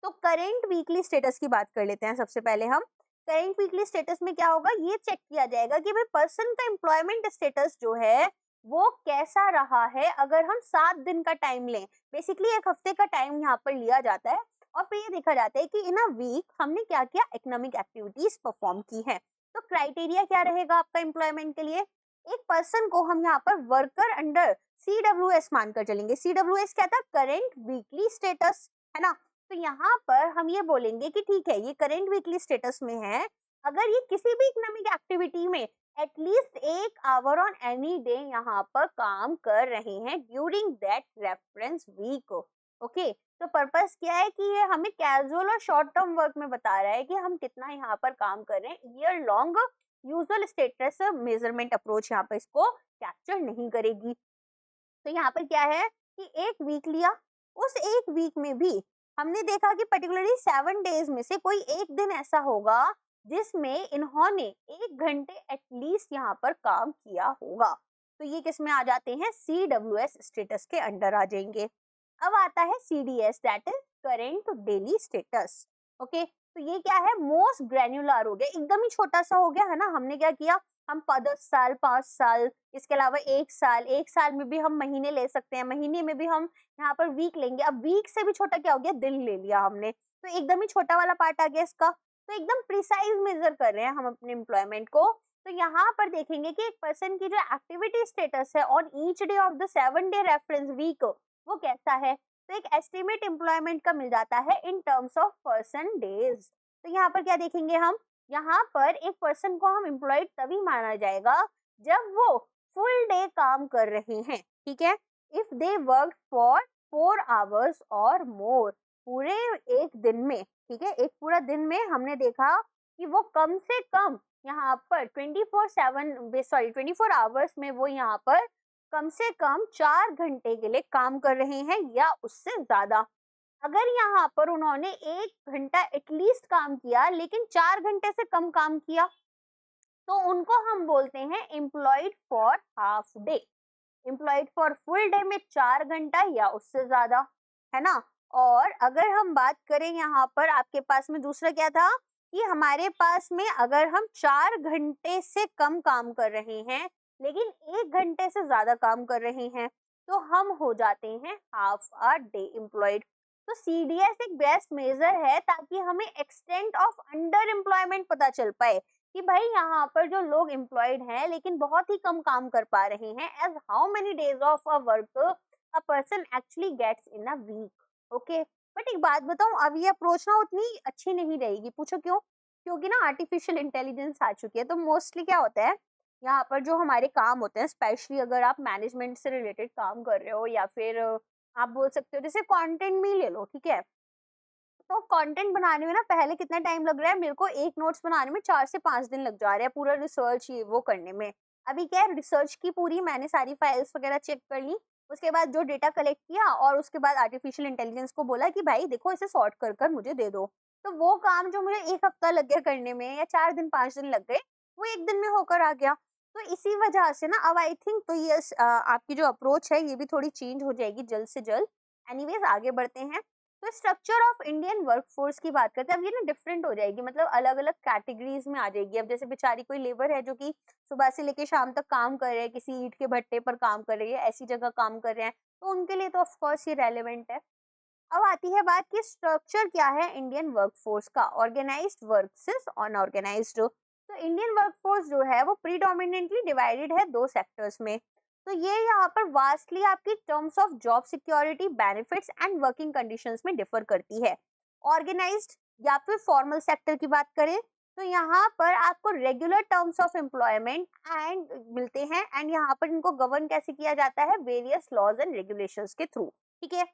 तो करेंट वीकली स्टेटस की बात कर लेते हैं सबसे पहले हम। करेंट वीकली स्टेटस में क्या होगा, ये चेक किया जाएगा कि भाई पर्सन का एम्प्लॉयमेंट स्टेटस जो है वो कैसा रहा है। अगर हम 7 दिन का टाइम लें, बेसिकली एक हफ्ते का टाइम यहाँ पर लिया जाता है, और फिर ये देखा जाता है कि इन अ वीक हमने क्या किया, इकोनॉमिक एक्टिविटीज परफॉर्म की है। तो क्राइटेरिया क्या रहेगा आपका एम्प्लॉयमेंट के लिए, एक पर्सन को हम यहाँ पर वर्कर अंडर CWS मानकर चलेंगे। CWS क्या था, करेंट वीकली स्टेटस, है ना। तो यहाँ पर हम ये बोलेंगे कि ठीक है, ये करेंट वीकली स्टेटस में है, अगर ये किसी भी इकोनॉमिक एक्टिविटी में at least 1 hour on any day यहाँ पर काम कर रहे हैं during that reference week. Okay, तो पर्पस क्या है कि ये हमें कैजुअल और शॉर्ट टर्म वर्क में बता रहा है कि हम कितना यहाँ पर काम कर रहे हैं। Year long usual status measurement approach यहाँ पर इसको कैप्चर नहीं करेगी। तो यहाँ पर क्या है कि एक वीक लिया, उस एक वीक में भी हमने देखा कि पर्टिकुलरली 7 डेज में से कोई एक दिन ऐसा होगा जिसमें इन्होंने 1 घंटे एटलीस्ट यहाँ पर काम किया होगा। तो ये किस में आ जाते हैं, CWS स्टेटस के अंडर आ जाएंगे। अब आता है CDS, that is current daily status. Okay, तो ये क्या है, मोस्ट ग्रैन्युलर हो गया, एकदम ही छोटा सा हो गया, है ना। हमने क्या किया, हम 10 साल, 5 साल, इसके अलावा 1 साल में भी हम महीने ले सकते हैं, महीने में भी हम यहाँ पर वीक लेंगे। अब वीक से भी छोटा क्या हो गया, दिन ले लिया हमने, तो एकदम ही छोटा वाला पार्ट आ गया इसका। तो एकदम प्रिसाइज मेजर कर रहे हैं हम अपने एम्प्लॉयमेंट को। तो यहाँ पर देखेंगे कि एक पर्सन की जो एक्टिविटी स्टेटस है on each day of the 7 day reference week, वो कैसा है। तो एक एस्टिमेट एम्प्लॉयमेंट का मिल जाता है in terms of person days. तो यहाँ पर क्या देखेंगे हम, यहाँ पर एक पर्सन को हम एम्प्लॉयड तभी माना जाएगा जब वो फुल डे काम कर रहे हैं, ठीक है। If they work for 4 hours और मोर, पूरे एक दिन में, ठीक है, एक पूरा दिन में हमने देखा कि वो कम से कम यहाँ पर 24 आवर्स में वो यहाँ पर कम से कम 4 घंटे के लिए काम कर रहे हैं या उससे ज्यादा। अगर यहाँ पर उन्होंने 1 घंटा एटलीस्ट काम किया लेकिन 4 घंटे से कम काम किया, तो उनको हम बोलते हैं employed for half day. Employed for full day में 4 घंटा या उससे ज्यादा, है ना। और अगर हम बात करें यहाँ पर आपके पास में दूसरा क्या था कि हमारे पास में अगर हम 4 घंटे से कम काम कर रहे हैं लेकिन 1 घंटे से ज्यादा काम कर रहे हैं, तो हम हो जाते हैं हाफ अ डे एम्प्लॉयड। तो CDS एक बेस्ट मेजर है ताकि हमें एक्सटेंट ऑफ अंडर एम्प्लॉयमेंट पता चल पाए कि भाई यहाँ पर जो लोग एम्प्लॉयड हैं लेकिन बहुत ही कम काम कर पा रहे हैं, as how many days of a work a person actually gets in a week. Okay, but एक बात बताऊं, अब ये अप्रोच ना उतनी अच्छी नहीं रहेगी। पूछो क्यों, क्योंकि ना आर्टिफिशियल इंटेलिजेंस आ चुकी है। तो मोस्टली क्या होता है, यहाँ पर जो हमारे काम होते हैं, स्पेशली अगर आप मैनेजमेंट से रिलेटेड काम कर रहे हो या फिर आप बोल सकते हो जैसे कंटेंट में ही ले लो, ठीक है। तो कंटेंट बनाने में ना पहले कितना टाइम लग रहा है, मेरे को एक नोट्स बनाने में 4 से 5 दिन लग जा रहा है, पूरा रिसर्च ये वो करने में। अभी क्या है, रिसर्च की पूरी मैंने सारी फाइल्स वगैरह चेक कर ली, उसके बाद जो डेटा कलेक्ट किया और उसके बाद आर्टिफिशियल इंटेलिजेंस को बोला कि भाई देखो इसे सॉर्ट कर कर मुझे दे दो। तो वो काम जो मुझे 1 हफ्ता लग गया करने में या 4 दिन 5 दिन लग गए, वो 1 दिन में होकर आ गया। तो इसी वजह से ना अब आई थिंक तो ये आपकी जो अप्रोच है ये भी थोड़ी चेंज हो जाएगी जल्द से जल्द। एनीवेज आगे बढ़ते हैं। तो स्ट्रक्चर ऑफ इंडियन वर्कफोर्स की बात करते हैं। अब ये ना डिफरेंट हो जाएगी, मतलब अलग अलग कैटेगरीज में आ जाएगी। अब जैसे बेचारी कोई लेबर है जो कि सुबह से लेके शाम तक काम कर रहे हैं, किसी ईंट के भट्टे पर काम कर रही है, ऐसी जगह काम कर रहे हैं, तो उनके लिए तो ऑफ कोर्स ये रेलेवेंट है। अब आती है बात कि स्ट्रक्चर क्या है इंडियन वर्कफोर्स का, ऑर्गेनाइज्ड वर्सेस अनऑर्गेनाइज्ड। तो इंडियन वर्कफोर्स जो है वो प्रीडोमिनेंटली डिवाइडेड है दो सेक्टर्स में। तो ये यहाँ पर वास्टली आपकी terms of job security, benefits and working conditions में डिफर करती है। ऑर्गेनाइज्ड या फिर फॉर्मल सेक्टर की बात करें तो यहाँ पर आपको regular terms of employment and मिलते हैं, एंड यहाँ पर इनको गवर्न कैसे किया जाता है, वेरियस लॉज एंड रेगुलेशंस के थ्रू। ठीक है,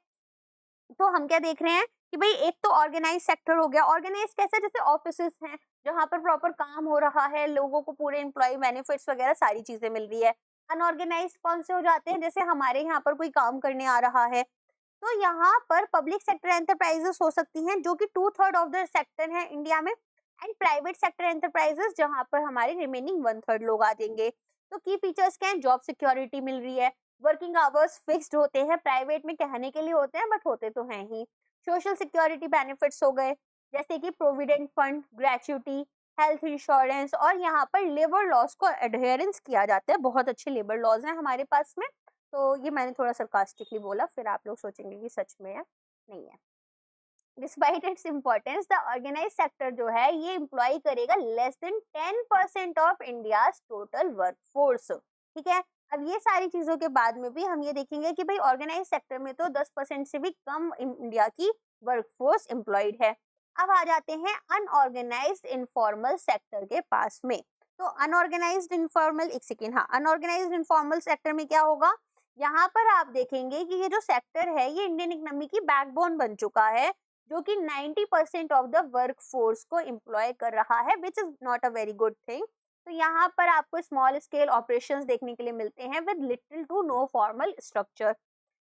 तो हम क्या देख रहे हैं कि भाई एक तो ऑर्गेनाइज सेक्टर हो गया। ऑर्गेनाइज कैसे, जैसे ऑफिसेस हैं जहाँ पर प्रॉपर काम हो रहा है, लोगों को पूरे एम्प्लॉय बेनिफिट्स वगैरह सारी चीजें मिल रही है। अनऑर्गेनाइज कौन से हो जाते हैं, जैसे हमारे यहाँ पर कोई काम करने आ रहा है, तो यहाँ पर पब्लिक सेक्टर एंटरप्राइजेस हो सकती हैं जो कि 2/3 ऑफ द सेक्टर है इंडिया में, एंड प्राइवेट सेक्टर एंटरप्राइजेस जहाँ पर हमारे रिमेनिंग 1/3 लोग आ जाएंगे। तो की फीचर्स क्या है, जॉब सिक्योरिटी मिल रही है, वर्किंग आवर्स फिक्स्ड होते हैं, प्राइवेट में कहने के लिए होते हैं बट होते तो हैं ही। सोशल सिक्योरिटी बेनिफिट्स हो गए जैसे कि provident fund, gratuity, health insurance, और यहाँ पर लेबर लॉज को एडहेरेंस किया जाता है। बहुत अच्छे लेबर लॉज हैं हमारे पास में। तो ये मैंने थोड़ा सरकास्टिकली बोला, फिर आप लोग सोचेंगे कि सच में है, नहीं है। Despite its importance, the organise sector जो है ये एम्प्लॉय करेगा less than 10% of India total workforce. ठीक है, अब ये सारी चीजों के बाद में भी हम ये देखेंगे कि भाई ऑर्गेनाइज सेक्टर में तो 10% से भी कम इंडिया की वर्कफोर्स एम्प्लॉयड है। अब आ जाते हैं अनऑर्गेनाइज्ड इनफॉर्मल सेक्टर के पास में। तो अनऑर्गेनाइज्ड इनफॉर्मल, एक सेकेंड, हाँ, अनऑर्गेनाइज्ड इनफॉर्मल सेक्टर में क्या होगा, यहाँ पर आप देखेंगे कि ये जो सेक्टर है ये इंडियन इकोनॉमी की बैकबोन बन चुका है, जो कि 90% ऑफ द वर्क फोर्स को एम्प्लॉय कर रहा है, which is not a very good thing. तो यहाँ पर आपको स्मॉल स्केल ऑपरेशंस देखने के लिए मिलते हैं with little to no formal structure.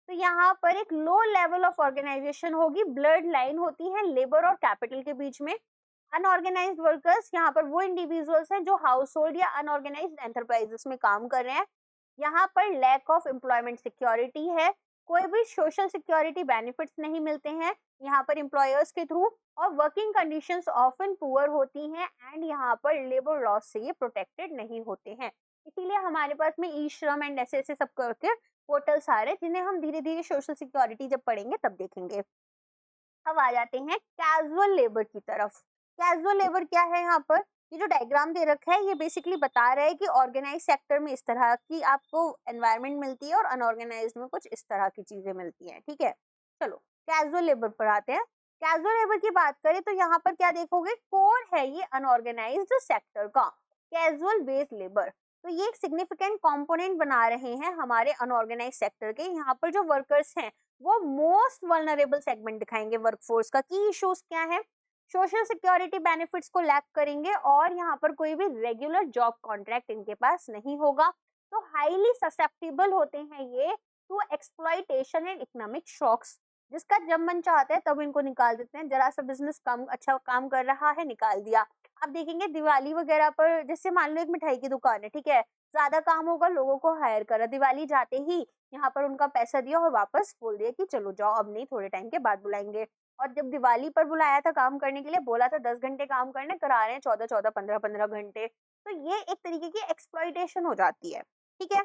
तो यहाँ पर एक लो लेवल ऑफ ऑर्गेनाइजेशन होगी, ब्लड लाइन होती है लेबर और कैपिटल के बीच में। अनऑर्गेनाइज्ड वर्कर्स यहाँ पर वो इंडिविजुअल्स हैं जो हाउस होल्ड या अनऑर्गेनाइज्ड एंटरप्राइजेस में काम कर रहे हैं। यहाँ पर लैक ऑफ एम्प्लॉयमेंट सिक्योरिटी है, कोई भी सोशल सिक्योरिटी बेनिफिट्स नहीं मिलते हैं यहाँ पर एम्प्लॉयर्स के थ्रू, और वर्किंग कंडीशंस ऑफन पुअर होती हैं, एंड यहाँ पर लेबर लॉस से ये प्रोटेक्टेड नहीं होते हैं। इसीलिए हमारे पास में ई श्रम एंड ऐसे सब करके पोर्टल्स आ रहे हैं जिन्हें हम धीरे धीरे सोशल सिक्योरिटी जब पढ़ेंगे तब देखेंगे। अब आ जाते हैं कैजुअल लेबर की तरफ। कैजुअल लेबर क्या है, यहाँ पर ये जो डायग्राम दे रखा है ये बेसिकली बता रहा है कि ऑर्गेनाइज सेक्टर में इस तरह की आपको एनवायरनमेंट मिलती है और अनऑर्गेनाइज में कुछ इस तरह की चीजें मिलती हैं। ठीक है, चलो कैजुअल लेबर पर आते हैं। कैजुअल लेबर की बात करें तो यहाँ पर क्या देखोगे, कोर है ये अनऑर्गेनाइज्ड सेक्टर का, कैजुअल बेस्ड लेबर। तो ये एक सिग्निफिकेंट कंपोनेंट बना रहे हैं हमारे अनऑर्गेनाइज सेक्टर के। यहाँ पर जो वर्कर्स हैं वो मोस्ट वल्नरेबल सेगमेंट दिखाएंगे वर्कफोर्स का। की इश्यूज क्या है, सोशल सिक्योरिटी बेनिफिट्स को लैक करेंगे, और यहाँ पर कोई भी रेगुलर जॉब कॉन्ट्रैक्ट इनके पास नहीं होगा। तो हाईली ससेप्टेबल होते हैं ये to exploitation and economic shocks, जिसका जब मन चाहता है तब इनको निकाल देते हैं। जरा सा बिजनेस कम अच्छा काम कर रहा है, निकाल दिया। आप देखेंगे दिवाली वगैरह पर, जैसे मान लो एक मिठाई की दुकान है, ठीक है, ज्यादा काम होगा, लोगों को हायर करा, दिवाली जाते ही यहाँ पर उनका पैसा दिया और वापस बोल दिया कि चलो जाओ, अब नहीं, थोड़े टाइम के बाद बुलाएंगे। और जब दिवाली पर बुलाया था काम करने के लिए, बोला था 10 घंटे काम करने, करा रहे हैं 14-14, 15-15 घंटे। तो ये एक तरीके की एक्सप्लॉइटेशन हो जाती है। ठीक है,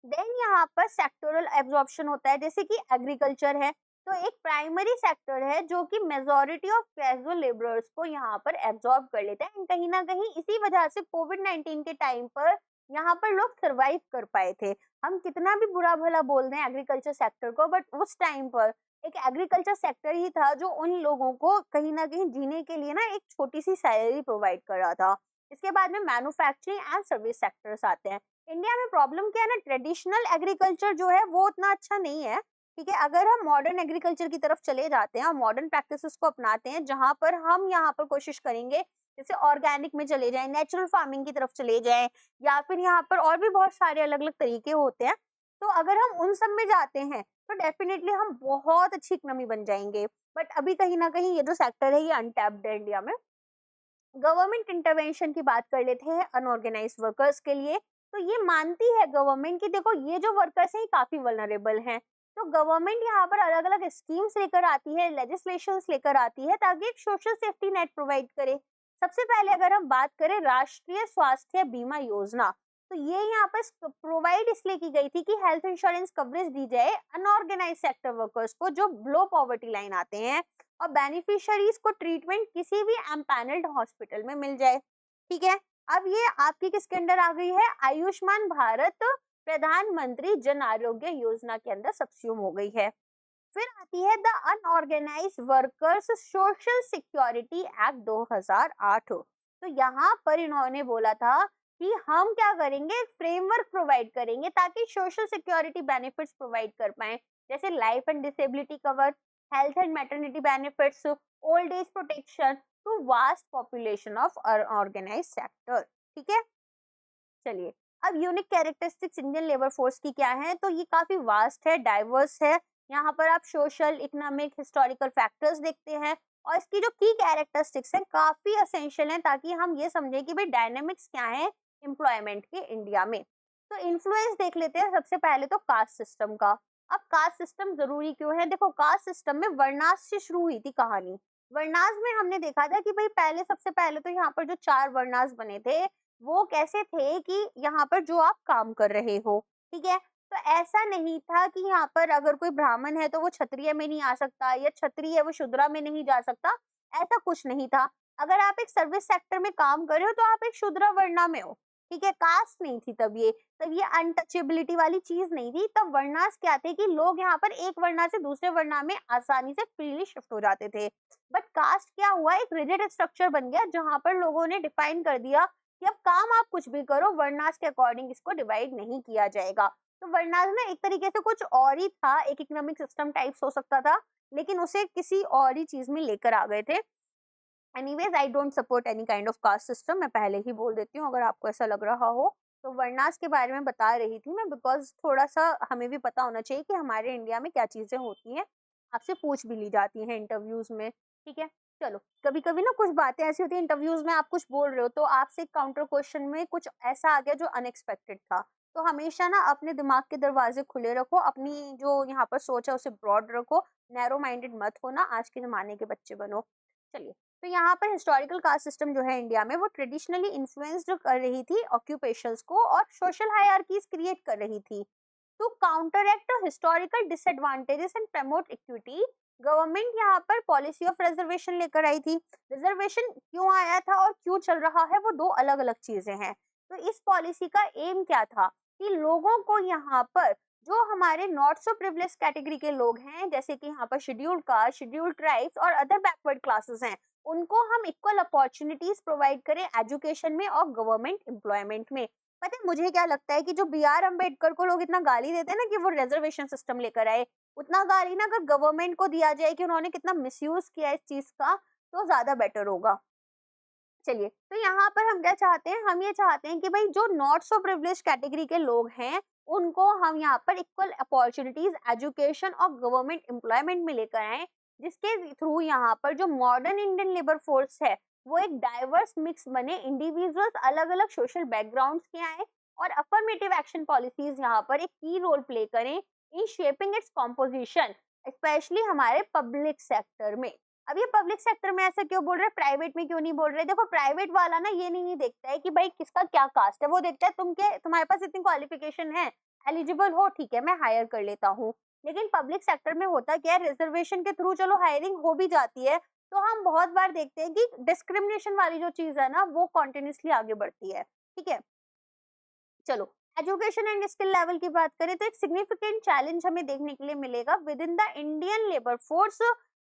देन यहाँ पर सेक्टोरल एब्जॉर्प्शन होता है, जैसे कि एग्रीकल्चर है, तो एक प्राइमरी सेक्टर है जो कि मेजोरिटी ऑफ कैजुअल लेबरर्स को यहाँ पर एब्जॉर्ब कर लेता है। कहीं ना कहीं इसी वजह से कोविड-19 के टाइम पर यहाँ पर लोग सरवाइव कर पाए थे। हम कितना भी बुरा भला बोल दें एग्रीकल्चर सेक्टर को, बट उस टाइम पर एक एग्रीकल्चर सेक्टर ही था जो उन लोगों को कहीं ना कहीं जीने के लिए ना एक छोटी सी सैलरी प्रोवाइड कर रहा था। इसके बाद में मैन्युफैक्चरिंग एंड सर्विस सेक्टर्स आते हैं। इंडिया में प्रॉब्लम क्या है ना, ट्रेडिशनल एग्रीकल्चर जो है वो उतना अच्छा नहीं है। ठीक है, अगर हम मॉडर्न एग्रीकल्चर की तरफ चले जाते हैं और मॉडर्न प्रैक्टिसेस को अपनाते हैं, जहां पर हम यहाँ पर कोशिश करेंगे जैसे ऑर्गेनिक में चले जाएं, नेचुरल फार्मिंग की तरफ चले जाएं, या फिर यहाँ पर और भी बहुत सारे अलग अलग तरीके होते हैं, तो अगर हम उन सब में जाते हैं तो डेफिनेटली हम बहुत अच्छी इकोनॉमी बन जाएंगे। बट अभी कहीं ना कहीं ये जो सेक्टर है ये अनटैप्ड है इंडिया में। गवर्नमेंट इंटरवेंशन की बात कर लेते हैं अनऑर्गेनाइज वर्कर्स के लिए। तो ये मानती है गवर्नमेंट कि देखो ये जो वर्कर्स हैं ये काफी वल्नरेबल हैं, तो गवर्नमेंट यहाँ पर अलग अलग स्कीम्स लेकर आती है, लेजिस्लेशंस लेकर आती है ताकि एक सोशल सेफ्टी नेट प्रोवाइड करे। सबसे पहले अगर हम बात करें राष्ट्रीय स्वास्थ्य बीमा योजना, तो ये यहाँ पर प्रोवाइड इसलिए की गई थी कि हेल्थ इंश्योरेंस कवरेज दी जाए अनऑर्गेनाइज सेक्टर वर्कर्स को जो बिलो पॉवर्टी लाइन आते हैं, और बेनिफिशियरीज को ट्रीटमेंट किसी भी एम्पैनल्ड हॉस्पिटल में मिल जाए। ठीक है, अब ये आपकी किसके अंडर आ गई है, आयुष्मान भारत प्रधानमंत्री जन आरोग्य योजना के अंदर सब्स्यूम हो गई है। फिर आती है the unorganise workers social security act 2008। तो यहाँ पर इन्होंने बोला था कि हम क्या करेंगे, एक फ्रेमवर्क प्रोवाइड करेंगे ताकि सोशल सिक्योरिटी बेनिफिट्स प्रोवाइड कर पाए, जैसे life and disability cover, health and maternity benefits, old age protection to vast population of unorganise sector. ठीक है, चलिए अब unique characteristics Indian labour force की क्या है, तो ये काफी वास्ट है, डाइवर्स है। यहाँ पर आप सोशल, इकोनॉमिक, हिस्टोरिकल फैक्टर्स देखते हैं, और इसकी जो की कैरेक्टरिस्टिक्स है काफी असेंशियल है ताकि हम ये समझें कि भाई डायनेमिक्स क्या है एम्प्लॉयमेंट के इंडिया में। तो इन्फ्लुएंस देख लेते हैं सबसे पहले तो कास्ट सिस्टम का। अब कास्ट सिस्टम जरूरी क्यों है, देखो कास्ट सिस्टम में वर्णाश्रम से शुरू हुई थी कहानी। वर्णाश्रम में हमने देखा था कि भाई पहले, सबसे पहले तो यहाँ पर जो 4 वर्णाश्रम बने थे वो कैसे थे कि यहाँ पर जो आप काम कर रहे हो, ठीक है, तो ऐसा नहीं था कि यहाँ पर अगर कोई ब्राह्मण है तो वो क्षत्रिय में नहीं आ सकता, या क्षत्रिय है वो शूद्रा में नहीं जा सकता, ऐसा कुछ नहीं था। अगर आप एक सर्विस सेक्टर में काम कर रहे हो तो आप एक शूद्र वर्णा में हो, ठीक है, कास्ट नहीं थी तब ये अनटचेबिलिटी वाली चीज नहीं थी। तब वर्णास क्या थे कि लोग यहाँ पर एक वर्णा से दूसरे वर्णा में आसानी से फ्रीली शिफ्ट हो जाते थे। बट कास्ट क्या हुआ, एक रिजिड स्ट्रक्चर बन गया जहां पर लोगों ने डिफाइन कर दिया कि अब काम आप कुछ भी करो, वर्णास के अकॉर्डिंग इसको डिवाइड नहीं किया जाएगा। तो वर्णास ना एक तरीके से कुछ और ही था, एक इकोनॉमिक सिस्टम टाइप्स हो सकता था, लेकिन उसे किसी और ही चीज में लेकर आ गए थे। Anyways I don't support any kind of caste system, मैं पहले ही बोल देती हूँ अगर आपको ऐसा लग रहा हो। तो वर्णास के बारे में बता रही थी मैं, बिकॉज थोड़ा सा हमें भी पता होना चाहिए कि हमारे इंडिया में क्या चीजें होती हैं, आपसे पूछ भी ली जाती हैं इंटरव्यूज में। ठीक है, चलो कभी कभी ना कुछ बातें ऐसी होती है इंटरव्यूज में, आप कुछ बोल रहे हो तो आपसे काउंटर क्वेश्चन में कुछ ऐसा आ गया जो अनएक्सपेक्टेड था। तो हमेशा ना अपने दिमाग के दरवाजे खुले रखो, अपनी जो यहाँ पर सोच है उसे ब्रॉड रखो, नैरो माइंडेड मत होना, आज के जमाने के बच्चे बनो। चलिए, तो यहाँ पर हिस्टोरिकल कास्ट सिस्टम जो है इंडिया में वो ट्रेडिशनली इन्फ्लुएंस्ड कर रही थी ऑक्यूपेशंस को और सोशल हायरार्कीज क्रिएट कर रही थी। To counteract historical disadvantages and promote equity, government यहाँ पर पॉलिसी ऑफ रिजर्वेशन लेकर आई थी। रिजर्वेशन क्यों आया था और क्यों चल रहा है वो दो अलग अलग चीजें हैं। तो इस पॉलिसी का एम क्या था कि लोगों को यहाँ पर जो हमारे नॉट सो प्रिविलेज कैटेगरी के लोग हैं, जैसे कि यहाँ पर शेड्यूल्ड कास्ट, शेड्यूल्ड ट्राइब्स और अदर बैकवर्ड क्लासेस हैं, उनको हम इक्वल अपॉर्चुनिटीज प्रोवाइड करें एजुकेशन में और गवर्नमेंट एम्प्लॉयमेंट में। पता है मुझे क्या लगता है कि जो बी आर अम्बेडकर को लोग इतना गाली देते हैं ना कि वो रिजर्वेशन सिस्टम लेकर आए, उतना गाली ना अगर गवर्नमेंट को दिया जाए कि उन्होंने कितना मिसयूज किया इस चीज का, तो ज्यादा बेटर होगा। चलिए, तो यहाँ पर हम क्या चाहते हैं, हम ये चाहते हैं कि भाई जो नॉट सो प्रिविलेज कैटेगरी के लोग हैं उनको हम यहाँ पर इक्वल अपॉर्चुनिटीज एजुकेशन और गवर्नमेंट एम्प्लॉयमेंट में लेकर आए, जिसके थ्रू यहाँ पर जो मॉडर्न इंडियन लेबर फोर्स है वो एक डाइवर्स मिक्स बने, इंडिविजुअल्स अलग अलग सोशल बैकग्राउंड्स के आए और अफर्मेटिव एक्शन पॉलिसीज यहाँ पर एक की रोल प्ले करें in shaping its composition, specially हमारे पब्लिक सेक्टर में। अब ये पब्लिक सेक्टर में ऐसा क्यों बोल रहे हैं, प्राइवेट में क्यों नहीं बोल रहे? देखो प्राइवेट वाला ना ये नहीं देखता है कि भाई किसका क्या कास्ट है, वो देखता है तुम्हारे पास इतनी क्वालिफिकेशन है, एलिजिबल हो, ठीक है मैं हायर कर लेता हूँ। लेकिन पब्लिक सेक्टर में होता क्या है, रिजर्वेशन के थ्रू चलो हायरिंग हो भी जाती है, तो हम बहुत बार देखते हैं कि डिस्क्रिमिनेशन वाली जो चीज है ना वो कॉन्टिन्यूसली आगे बढ़ती है। ठीक है, चलो एजुकेशन एंड स्किल लेवल की बात करें तो एक सिग्निफिकेंट चैलेंज हमें देखने के लिए मिलेगा with in the Indian labour force,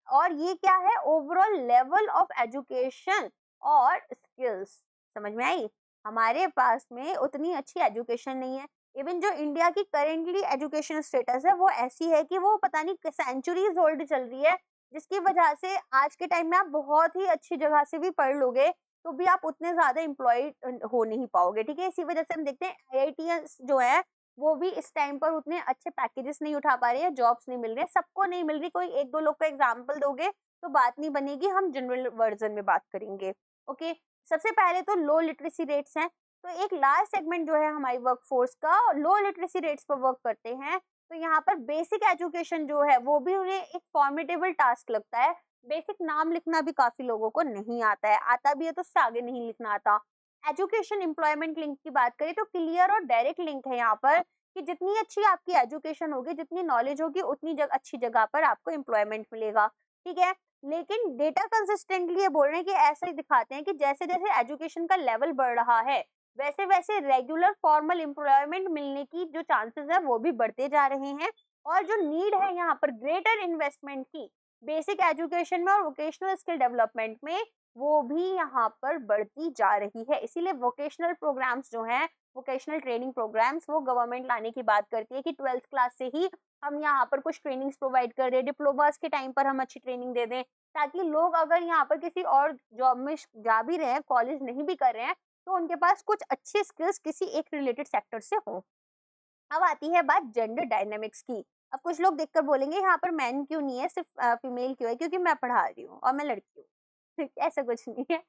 और ये क्या है, ओवरऑल लेवल ऑफ एजुकेशन और स्किल्स। समझ में आई? हमारे पास में उतनी अच्छी एजुकेशन नहीं है, इवन जो इंडिया की करेंटली एजुकेशन स्टेटस है वो ऐसी है कि वो पता नहीं सेंचुरीज ओल्ड चल रही है, जिसकी वजह से आज के टाइम में आप बहुत ही अच्छी जगह से भी पढ़ लोगे तो भी आप उतने ज्यादा एम्प्लॉयड हो नहीं पाओगे। ठीक है, इसी वजह से हम देखते हैं आईआईटीएस जो है वो भी इस टाइम पर उतने अच्छे पैकेजेस नहीं उठा पा रहे हैं, जॉब्स नहीं मिल रही है, सबको नहीं मिल रही, कोई एक दो लोग का एग्जाम्पल दोगे तो बात नहीं बनेगी, हम जनरल वर्जन में बात करेंगे। ओके, सबसे पहले तो लो लिटरेसी रेट्स हैं, तो एक लार्ज सेगमेंट जो है हमारी वर्क फोर्स का लो लिटरेसी रेट्स पर वर्क करते हैं, तो यहाँ पर बेसिक एजुकेशन जो है वो भी उन्हें एक फॉर्मिडेबल टास्क लगता है। बेसिक नाम लिखना भी काफी लोगों को नहीं आता है, आता भी है तो उससे आगे नहीं लिखना आता। एजुकेशन एम्प्लॉयमेंट लिंक की बात करें तो क्लियर और डायरेक्ट लिंक है यहाँ पर, कि जितनी अच्छी आपकी एजुकेशन होगी, जितनी नॉलेज होगी, उतनी अच्छी जगह पर आपको एम्प्लॉयमेंट मिलेगा, ठीक है। लेकिन डेटा कंसिस्टेंटली ये बोल रहे हैं कि ऐसा ही दिखाते हैं कि जैसे जैसे एजुकेशन का लेवल बढ़ रहा है, वैसे वैसे रेगुलर फॉर्मल एम्प्लॉयमेंट मिलने की जो चांसेस है वो भी बढ़ते जा रहे हैं। और जो नीड है यहाँ पर ग्रेटर इन्वेस्टमेंट की बेसिक एजुकेशन में और वोकेशनल स्किल डेवलपमेंट में, वो भी यहाँ पर बढ़ती जा रही है। इसीलिए वोकेशनल प्रोग्राम्स जो हैं, वोकेशनल ट्रेनिंग प्रोग्राम्स, वो गवर्नमेंट लाने की बात करती है कि 12th क्लास से ही हम यहाँ पर कुछ ट्रेनिंग्स प्रोवाइड कर दें, डिप्लोमास के टाइम पर हम अच्छी ट्रेनिंग दे दें, ताकि लोग अगर यहाँ पर किसी और जॉब में जा भी रहे हैं, कॉलेज नहीं भी कर रहे हैं, तो उनके पास कुछ अच्छी स्किल्स किसी एक रिलेटेड सेक्टर से हो। अब आती है बात जेंडर डायनामिक्स की। अब कुछ लोग देखकर बोलेंगे यहाँ पर मैन क्यों नहीं है, सिर्फ फीमेल क्यों है, क्योंकि मैं पढ़ा रही हूँ और मैं लड़की हूँ। ऐसा कुछ नहीं है,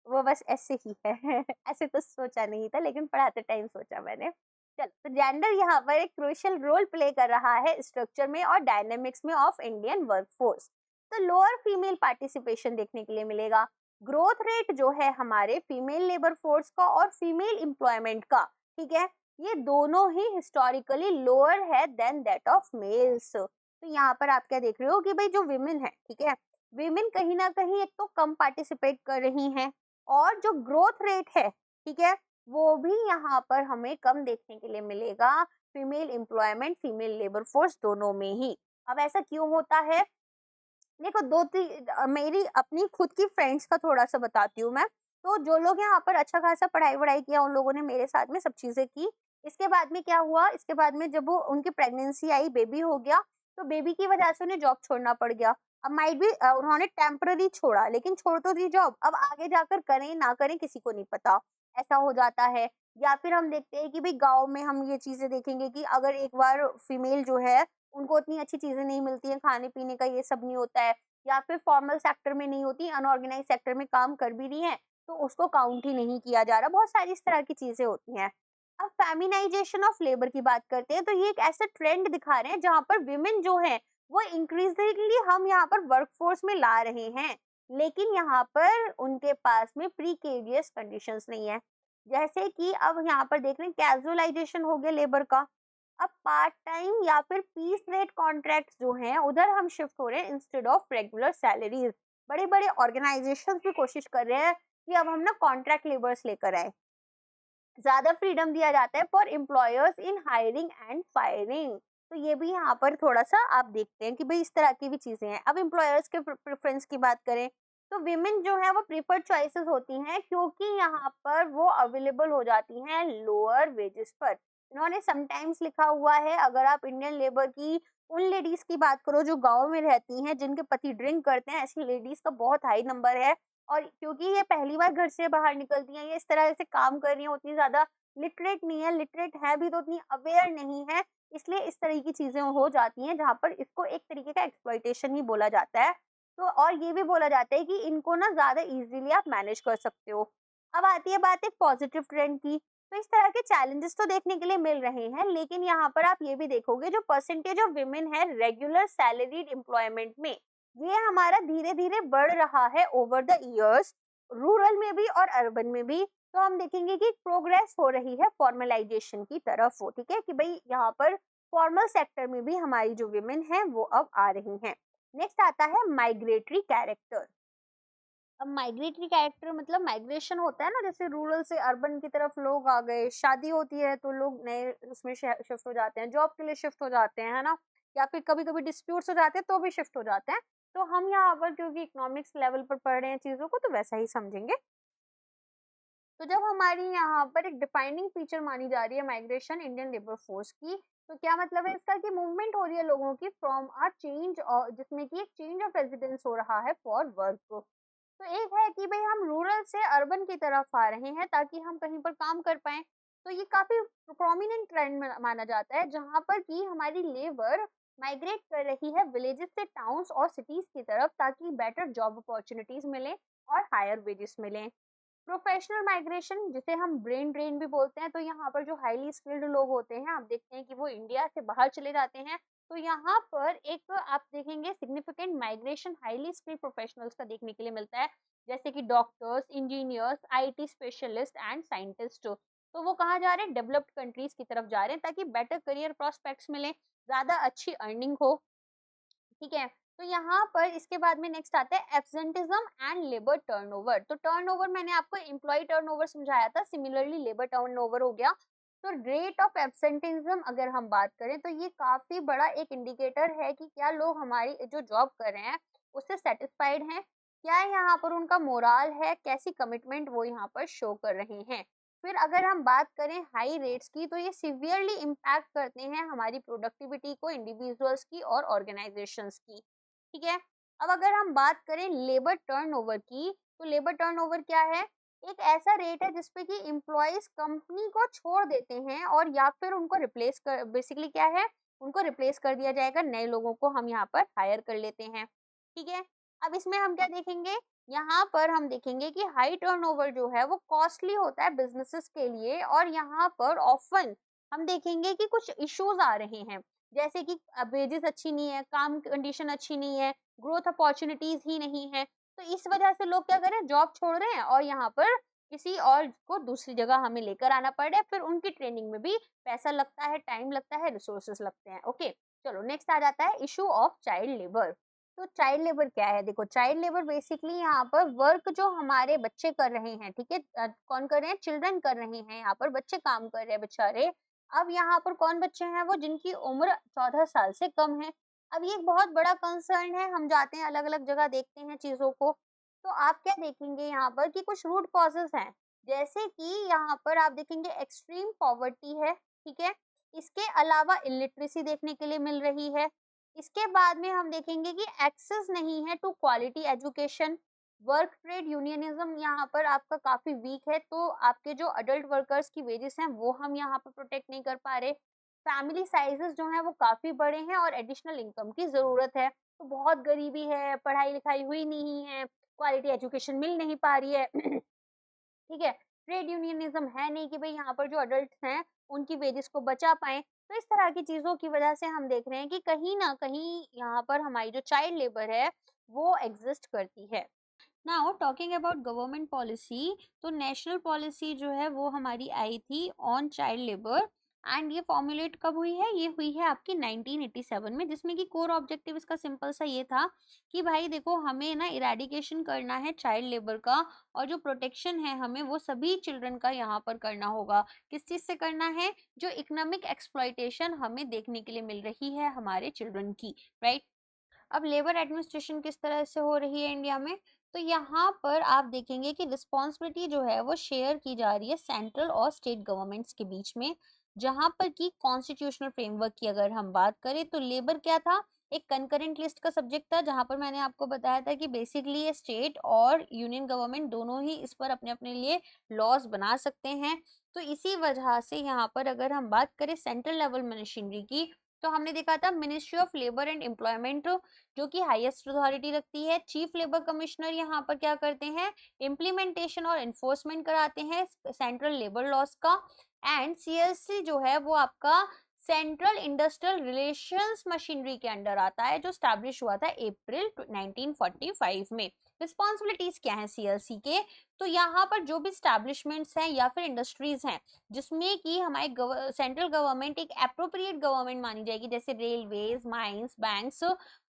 वो बस ऐसे ही है। ऐसे तो सोचा नहीं था, लेकिन पढ़ाते टाइम सोचा मैंने। चलो, तो जेंडर यहाँ पर एक क्रूशियल रोल प्ले कर रहा है स्ट्रक्चर में और डायनेमिक्स में ऑफ इंडियन वर्कफोर्स। तो लोअर फीमेल पार्टिसिपेशन देखने के लिए मिलेगा। ग्रोथ रेट जो है हमारे फीमेल लेबर फोर्स का और फीमेल एम्प्लॉयमेंट का, ठीक है, ये दोनों ही हिस्टोरिकली लोअर है देन दैट ऑफ मेल्स। तो यहाँ पर आप क्या देख रहे हो कि भाई जो विमेन है, ठीक है, विमेन कहीं ना कहीं एक तो कम पार्टिसिपेट कर रही हैं, और जो ग्रोथ रेट है, ठीक है, वो भी यहाँ पर हमें कम देखने के लिए मिलेगा, female employment female labour force दोनों में ही। अब ऐसा क्यों होता है? देखो, मेरी अपनी खुद की फ्रेंड्स का थोड़ा सा बताती हूँ मैं। तो जो लोग यहाँ पर अच्छा खासा पढ़ाई वढ़ाई किया, उन लोगों ने मेरे साथ में सब चीजें की। इसके बाद में क्या हुआ, इसके बाद में जब वो उनकी प्रेगनेंसी आई, बेबी हो गया, तो बेबी की वजह से उन्हें जॉब छोड़ना पड़ गया। अब माइट भी उन्होंने टेम्पररी छोड़ा, लेकिन छोड़ तो दी जॉब, अब आगे जाकर करें ना करें किसी को नहीं पता, ऐसा हो जाता है। या फिर हम देखते हैं कि भाई गाँव में हम ये चीजें देखेंगे कि अगर एक बार फीमेल जो है, उनको उतनी अच्छी चीजें नहीं मिलती हैं, खाने पीने का ये सब नहीं होता है, या फिर फॉर्मल सेक्टर में नहीं होती, अनऑर्गेनाइज सेक्टर में काम कर भी रही हैं, तो उसको काउंट ही नहीं किया जा रहा। बहुत सारी इस तरह की चीजें होती हैं। अब फेमिनाइजेशन ऑफ लेबर की बात करते हैं, तो ये एक ऐसा ट्रेंड दिखा रहे हैं जहां पर विमेन जो है वो इंक्रीजिंगली हम यहाँ पर वर्कफोर्स में ला रहे हैं, लेकिन यहाँ पर उनके पास में प्रीकेरियस कंडीशंस नहीं है। जैसे कि अब यहाँ पर देख रहे हैं कैजुअलाइजेशन हो गया लेबर का। अब पार्ट टाइम या फिर पीस रेट कॉन्ट्रैक्ट्स जो हैं, उधर हम शिफ्ट हो रहे हैं इंस्टेड ऑफ रेगुलर सैलरीज। बड़े बड़े ऑर्गेनाइजेशंस भी कोशिश कर रहे हैं कि अब हम ना कॉन्ट्रैक्ट लेबर्स लेकर आए। ज्यादा फ्रीडम दिया जाता है for employers in hiring and firing. तो ये भी यहाँ पर थोड़ा सा आप देखते हैं कि भाई इस तरह की भी चीजें हैं। अब एम्प्लॉयर्स के प्रेफरेंस की बात करें, तो विमेन जो है वो प्रीफर्ड चॉइसेस होती हैं, क्योंकि यहाँ पर वो अवेलेबल हो जाती हैं लोअर वेजेस पर। इन्होंने समटाइम्स लिखा हुआ है, अगर आप इंडियन लेबर की उन लेडीज की बात करो जो गाँव में रहती हैं, जिनके पति ड्रिंक करते हैं, ऐसी लेडीज का बहुत हाई नंबर है। और क्योंकि ये पहली बार घर से बाहर निकलती हैं, ये इस तरह से काम कर रही हैं, उतनी ज़्यादा लिटरेट नहीं है, लिटरेट है भी तो उतनी अवेयर नहीं है, इसलिए इस तरह की चीज़ें हो जाती हैं, जहाँ पर इसको एक तरीके का एक्सप्लॉइटेशन ही बोला जाता है। तो और ये भी बोला जाता है कि इनको ना ज़्यादा ईज़िली आप मैनेज कर सकते हो। अब आती है बात एक पॉजिटिव ट्रेंड की। तो इस तरह के चैलेंजेस तो देखने के लिए मिल रहे हैं, लेकिन यहाँ पर आप ये भी देखोगे जो परसेंटेज ऑफ विमेन है रेगुलर सैलरीड एम्प्लॉयमेंट में, ये हमारा धीरे-धीरे बढ़ रहा है ओवर द इयर्स, रूरल में भी और अर्बन में भी। तो हम देखेंगे कि प्रोग्रेस हो रही है फॉर्मलाइजेशन की तरफ हो, ठीक है, कि भाई यहाँ पर फॉर्मल सेक्टर में भी हमारी जो विमेन है वो अब आ रही हैं। नेक्स्ट आता है माइग्रेटरी कैरेक्टर। अब माइग्रेटरी कैरेक्टर मतलब माइग्रेशन होता है ना, जैसे रूरल से अर्बन की तरफ लोग आ गए, शादी होती है तो लोग नए उसमें शिफ्ट हो जाते हैं, जॉब के लिए शिफ्ट हो जाते हैं, है ना, या फिर कभी कभी डिस्प्यूट्स हो जाते हैं तो भी शिफ्ट हो जाते हैं। तो हम यहाँ पर क्योंकि इकोनॉमिक्स लेवल पर पढ़ रहे हैं चीजों को, तो वैसा ही समझेंगे। तो जब हमारी यहाँ पर एक डिफाइनिंग फीचर मानी जा रही है माइग्रेशन इंडियन लेबर फोर्स की, तो क्या मतलब है इसका, कि मूवमेंट हो रही है लोगों की फ्रॉम अ चेंज, और जिसमें कि एक चेंज ऑफ रेजिडेंस हो रहा है फॉर वर्क। तो एक है कि भाई हम रूरल से अर्बन की तरफ आ रहे हैं ताकि हम कहीं पर काम कर पाएं। तो ये काफी प्रोमिनेंट ट्रेंड माना जाता है, जहां पर कि हमारी लेबर माइग्रेट कर रही है विलेजेस से टाउन्स और सिटीज की तरफ, ताकि बेटर जॉब अपॉर्चुनिटीज मिले और हायर वेजेस मिले। प्रोफेशनल माइग्रेशन जिसे हम ब्रेन ड्रेन भी बोलते हैं, तो यहाँ पर जो हाईली स्किल्ड लोग होते हैं, आप देखते हैं कि वो इंडिया से बाहर चले जाते हैं। तो यहाँ पर एक आप देखेंगे significant migration highly skilled professionals का देखने के लिए मिलता है, जैसे कि doctors, engineers, IT specialist and scientist. तो वो कहाँ जा रहे हैं? डेवलप्ड कंट्रीज की तरफ जा रहे हैं, ताकि बेटर करियर प्रोस्पेक्ट्स मिले, ज्यादा अच्छी अर्निंग हो। ठीक है, तो यहाँ पर इसके बाद में नेक्स्ट आता है एब्सेंटिज्म एंड लेबर टर्नओवर। तो टर्नओवर मैंने आपको एम्प्लॉय टर्नओवर समझाया था, सिमिलरली लेबर टर्नओवर हो गया। तो रेट ऑफ एब्सेंटिज्म अगर हम बात करें तो ये काफी बड़ा एक इंडिकेटर है कि क्या लोग हमारी जो जॉब कर रहे हैं उससे सेटिस्फाइड हैं, क्या यहाँ पर उनका मोराल है, कैसी कमिटमेंट वो यहाँ पर शो कर रहे हैं। फिर अगर हम बात करें हाई रेट्स की, तो ये सिवियरली इम्पैक्ट करते हैं हमारी प्रोडक्टिविटी को, इंडिविजुअल्स की और ऑर्गेनाइजेशंस की। ठीक है, अब अगर हम बात करें लेबर टर्नओवर की, तो लेबर टर्नओवर क्या है? एक ऐसा रेट है जिसपे कि एम्प्लॉयज कंपनी को छोड़ देते हैं और या फिर उनको रिप्लेस कर, बेसिकली क्या है, उनको रिप्लेस कर दिया जाएगा, नए लोगों को हम यहाँ पर हायर कर लेते हैं। ठीक है, अब इसमें हम क्या देखेंगे? यहाँ पर हम देखेंगे कि हाई टर्नओवर जो है वो कॉस्टली होता है बिजनेसेस के लिए, और यहाँ पर ऑफन हम देखेंगे कि कुछ इश्यूज आ रहे हैं, जैसे कि वेजेस अच्छी नहीं है, काम कंडीशन अच्छी नहीं है, ग्रोथ अपॉर्चुनिटीज ही नहीं है। तो इस वजह से लोग क्या कर रहे हैं? जॉब छोड़ रहे हैं और यहाँ पर किसी और को दूसरी जगह हमें लेकर आना पड़ रहा है। फिर उनकी ट्रेनिंग में भी पैसा लगता है, टाइम लगता है, रिसोर्सेस लगते हैं। ओके, चलो नेक्स्ट आ जाता है इशू ऑफ चाइल्ड लेबर। तो चाइल्ड लेबर क्या है? देखो, चाइल्ड लेबर बेसिकली यहाँ पर वर्क जो हमारे बच्चे कर रहे हैं, ठीक है, कौन कर रहे हैं? चिल्ड्रन कर रहे हैं, यहाँ पर बच्चे काम कर रहे हैं बेचारे। अब यहाँ पर कौन बच्चे हैं? वो जिनकी उम्र 14 साल से कम है। अब ये एक बहुत बड़ा कंसर्न है, हम जाते हैं अलग अलग जगह देखते हैं चीजों को, तो आप क्या देखेंगे यहाँ पर कि कुछ रूट कॉजेस हैं, जैसे कि यहाँ पर आप देखेंगे एक्सट्रीम पॉवर्टी है। ठीक है, इसके अलावा इलिटरेसी देखने के लिए मिल रही है। इसके बाद में हम देखेंगे कि एक्सेस नहीं है to quality education. Work trade unionism यहाँ पर आपका काफी वीक है, तो आपके जो अडल्ट वर्कर्स की वेजेस हैं वो हम यहाँ पर प्रोटेक्ट नहीं कर पा रहे। फैमिली साइजेस जो हैं वो काफी बड़े हैं और एडिशनल इनकम की जरूरत है, तो बहुत गरीबी है, पढ़ाई लिखाई हुई नहीं है, क्वालिटी एजुकेशन मिल नहीं पा रही है। ठीक है, ट्रेड यूनियनिज्म है नहीं कि भाई यहाँ पर जो अडल्ट हैं उनकी वेजेस को बचा पाएं। तो इस तरह की चीजों की वजह से हम देख रहे हैं कि कहीं ना कहीं यहाँ पर हमारी जो चाइल्ड लेबर है वो एग्जिस्ट करती है। Now talking about government policy, तो नेशनल पॉलिसी जो है वो हमारी आई थी ऑन चाइल्ड लेबर, एंड ये फॉर्मुलेट कब हुई है? ये हुई है आपकी 1987 में, जिसमें कि कोर ऑब्जेक्टिव इसका सिंपल सा ये था कि भाई देखो, हमें ना इरेडिकेशन करना है चाइल्ड लेबर का, और जो प्रोटेक्शन है हमें वो सभी चिल्ड्रन का यहाँ पर करना होगा। किस चीज से करना है? जो इकोनॉमिक एक्सप्लॉयटेशन हमें देखने के लिए मिल रही है हमारे चिल्ड्रन की, राइट। अब लेबर एडमिनिस्ट्रेशन किस तरह से हो रही है इंडिया में? तो यहाँ पर आप देखेंगे कि रिस्पॉन्सिबिलिटी जो है वो शेयर की जा रही है सेंट्रल और स्टेट गवर्नमेंट्स के बीच में। जहाँ पर की कॉन्स्टिट्यूशनल फ्रेमवर्क की अगर हम बात करें तो लेबर क्या था? एक कंकरेंट लिस्ट का सब्जेक्ट था, जहाँ पर मैंने आपको बताया था कि बेसिकली ये स्टेट और यूनियन गवर्नमेंट दोनों ही इस पर अपने अपने लिए लॉज बना सकते हैं। तो इसी वजह से यहाँ पर अगर हम बात करें सेंट्रल लेवल मशीनरी की, तो हमने देखा था ministry of labour and employment जो कि हाईएस्ट अथॉरिटी रखती है। चीफ लेबर कमिश्नर यहाँ पर क्या करते हैं? इम्प्लीमेंटेशन और एनफोर्समेंट कराते हैं सेंट्रल लेबर लॉस का। एंड सीएलसी जो है वो आपका सेंट्रल इंडस्ट्रियल रिलेशंस मशीनरी के अंडर आता है, जो स्टैब्लिश हुआ था अप्रैल 1945 में। रिस्पॉन्सिबिलिटीज क्या है सीएलसी के? तो यहाँ पर जो भी स्टैब्लिशमेंट्स हैं या फिर इंडस्ट्रीज हैं जिसमें कि हमारे सेंट्रल गवर्नमेंट एक एप्रोप्रिएट गवर्नमेंट मानी जाएगी, जैसे रेलवेज, माइंस, बैंक्स,